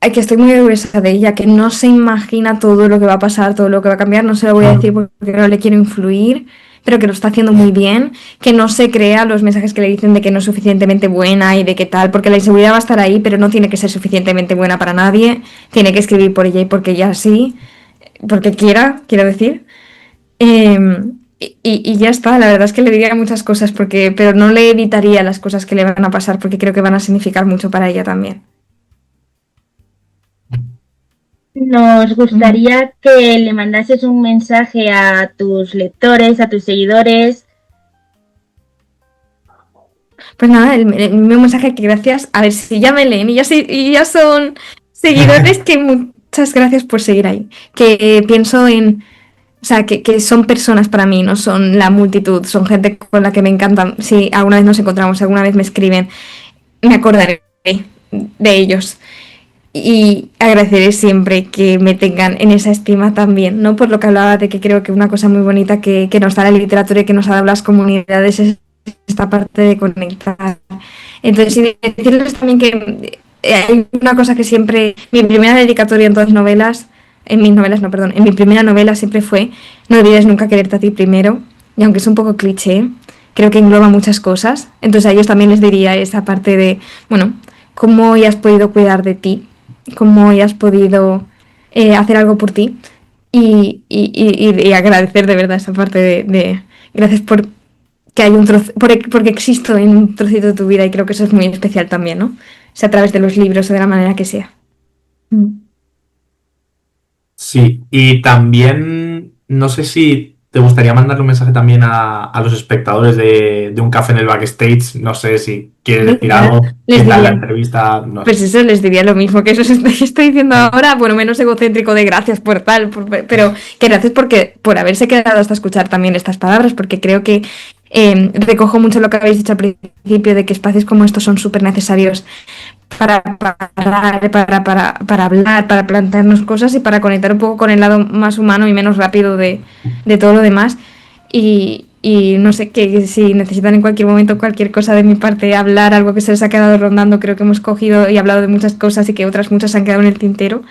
Que estoy muy orgullosa de ella, que no se imagina todo lo que va a pasar, todo lo que va a cambiar, no se lo voy a decir porque no le quiero influir, pero que lo está haciendo muy bien, que no se crea los mensajes que le dicen de que no es suficientemente buena y de qué tal, porque la inseguridad va a estar ahí, pero no tiene que ser suficientemente buena para nadie, tiene que escribir por ella y porque ella sí, porque quiero decir. Y ya está, la verdad es que le diría muchas cosas, pero no le evitaría las cosas que le van a pasar, porque creo que van a significar mucho para ella también. Nos gustaría que le mandases un mensaje a tus lectores, a tus seguidores. Pues nada, el mismo mensaje que gracias, a ver si ya me leen y ya son seguidores, que muchas gracias por seguir ahí. Que pienso en O sea, que son personas para mí, no son la multitud, son gente con la que me encanta. Si alguna vez nos encontramos, si alguna vez me escriben, me acordaré de ellos. Y agradeceré siempre que me tengan en esa estima también, ¿no? Por lo que hablaba de que creo que una cosa muy bonita que nos da la literatura y que nos da las comunidades es esta parte de conectar. Entonces, y decirles también que hay una cosa que siempre, mi primera dedicatoria en todas novelas, en mi primera novela siempre fue: no olvides nunca quererte a ti primero. Y aunque es un poco cliché, creo que engloba muchas cosas. Entonces a ellos también les diría esa parte de, bueno, cómo hoy has podido cuidar de ti, cómo hoy has podido hacer algo por ti, y agradecer de verdad esa parte de gracias por que hay un trozo, porque existo en un trocito de tu vida, y creo que eso es muy especial también, ¿no? Sea a través de los libros o de la manera que sea. Sí, y también no sé si te gustaría mandarle un mensaje también a los espectadores de Un Café en el Backstage. No sé si quieres decir algo. Les ¿Qué tal la diría, entrevista? No pues sé. eso les diría lo mismo que eso estoy diciendo ahora, bueno, menos egocéntrico de gracias por tal, pero que gracias por haberse quedado hasta escuchar también estas palabras, porque creo que recojo mucho lo que habéis dicho al principio, de que espacios como estos son súper necesarios para parar, para hablar, para plantearnos cosas y para conectar un poco con el lado más humano y menos rápido de todo lo demás. Y no sé, que si necesitan en cualquier momento cualquier cosa de mi parte, hablar, algo que se les ha quedado rondando, creo que hemos cogido y hablado de muchas cosas y que otras muchas se han quedado en el tintero.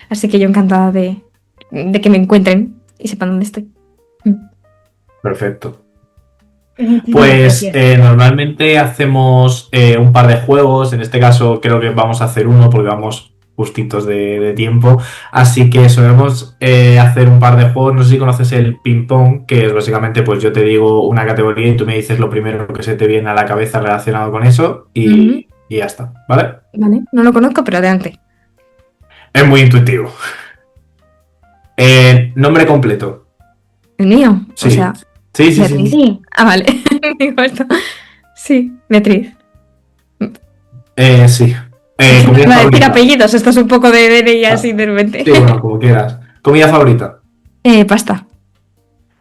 Así que yo encantada de que me encuentren y sepan dónde estoy. Perfecto. Pues normalmente hacemos un par de juegos. En este caso creo que vamos a hacer uno porque vamos justitos de tiempo. Así que solemos hacer un par de juegos. No sé si conoces el ping pong, que es básicamente, pues yo te digo una categoría y tú me dices lo primero que se te viene a la cabeza relacionado con eso y ya está, ¿vale? Vale, no lo conozco, pero adelante. Es muy intuitivo. Nombre completo. ¿El mío? Sí. O sea, Sí. Sí. ah, vale. Digo esto. Sí, Beatriz. Sí. Me Comida va a decir favorita. apellidos, esto es un poco de DNI así de repente. Sí, bueno, como quieras. Comida favorita. Pasta.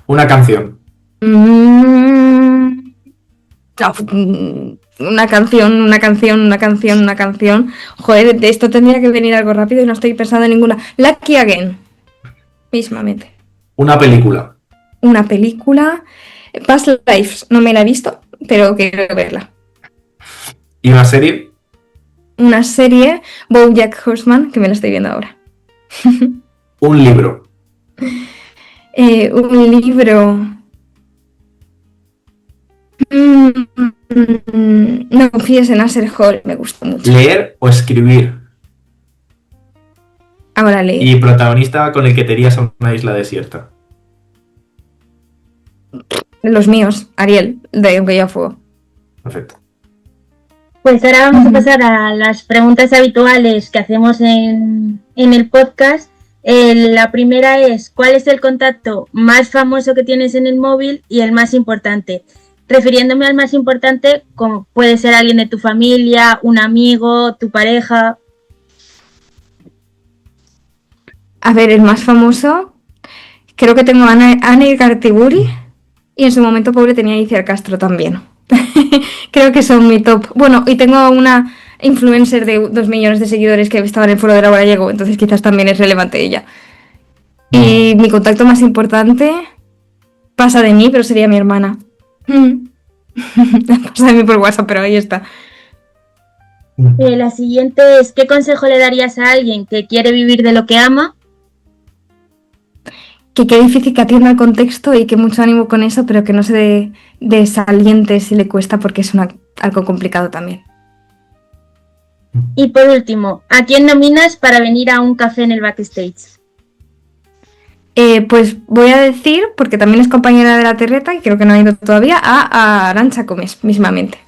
Una canción. Una canción. Joder, de esto tendría que venir algo rápido y no estoy pensando en ninguna. Lucky Again. Mismamente. Una película. Una película. Past Lives. No me la he visto, pero quiero verla. ¿Y una serie? Una serie. BoJack Horseman, que me la estoy viendo ahora. Un libro. Un libro. No confíes en Nasser Hall, me gusta mucho. ¿Leer o escribir? Ahora leer. Y protagonista con el que te irías a una isla desierta. Los míos, Ariel, de Aunque yo fuego. Perfecto. Pues ahora vamos a pasar a las preguntas habituales que hacemos en el podcast. La primera es: ¿cuál es el contacto más famoso que tienes en el móvil y el más importante? Refiriéndome al más importante, como puede ser alguien de tu familia, un amigo, tu pareja. A ver, el más famoso, creo que tengo a Anne Gartiburi, y en su momento pobre tenía a Iciar Castro también. Creo que son mi top. Bueno, y tengo una influencer de 2 millones de seguidores que estaba en el foro de Laura Gallego, entonces quizás también es relevante ella. Y mi contacto más importante pasa de mí, pero sería mi hermana. Pasa de mí por WhatsApp, pero ahí está. La siguiente es: ¿qué consejo le darías a alguien que quiere vivir de lo que ama? Que qué difícil, que atienda el contexto y que mucho ánimo con eso, pero que no se desaliente si le cuesta, porque es algo complicado también. Y por último, ¿a quién nominas para venir a Un Café en el Backstage? Pues voy a decir, porque también es compañera de la terreta y creo que no ha ido todavía, a Arantxa Gómez, mismamente.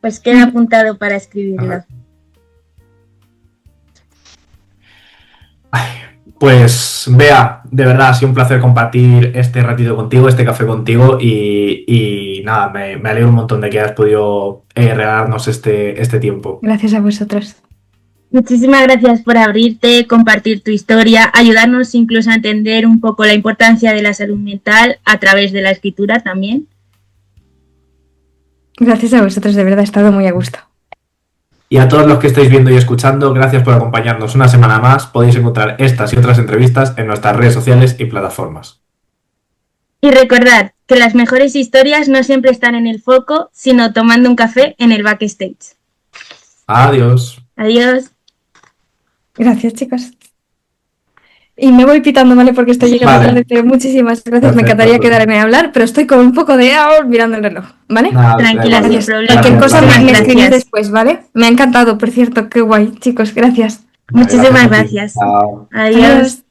Pues queda apuntado para escribirlo. Pues Bea, de verdad ha sido un placer compartir este ratito contigo, este café contigo, y nada, me alegro un montón de que hayas podido regalarnos este tiempo. Gracias a vosotros. Muchísimas gracias por abrirte, compartir tu historia, ayudarnos incluso a entender un poco la importancia de la salud mental a través de la escritura también. Gracias a vosotros, de verdad, he estado muy a gusto. Y a todos los que estáis viendo y escuchando, gracias por acompañarnos una semana más. Podéis encontrar estas y otras entrevistas en nuestras redes sociales y plataformas. Y recordad que las mejores historias no siempre están en el foco, sino tomando un café en el backstage. Adiós. Adiós. Gracias, chicos. Y me voy pitando, ¿vale? Porque estoy llegando tarde, pero muchísimas gracias. Perfecto, Me encantaría pues. quedarme a hablar, pero estoy con un poco de mirando el reloj, ¿vale? Nada, Tranquila, da igual. sin problema. Cualquier cosa Gracias. me escribís Gracias. después, ¿vale? Me ha encantado, por cierto, qué guay, chicos, gracias. Muchísimas gracias. Chao. Adiós.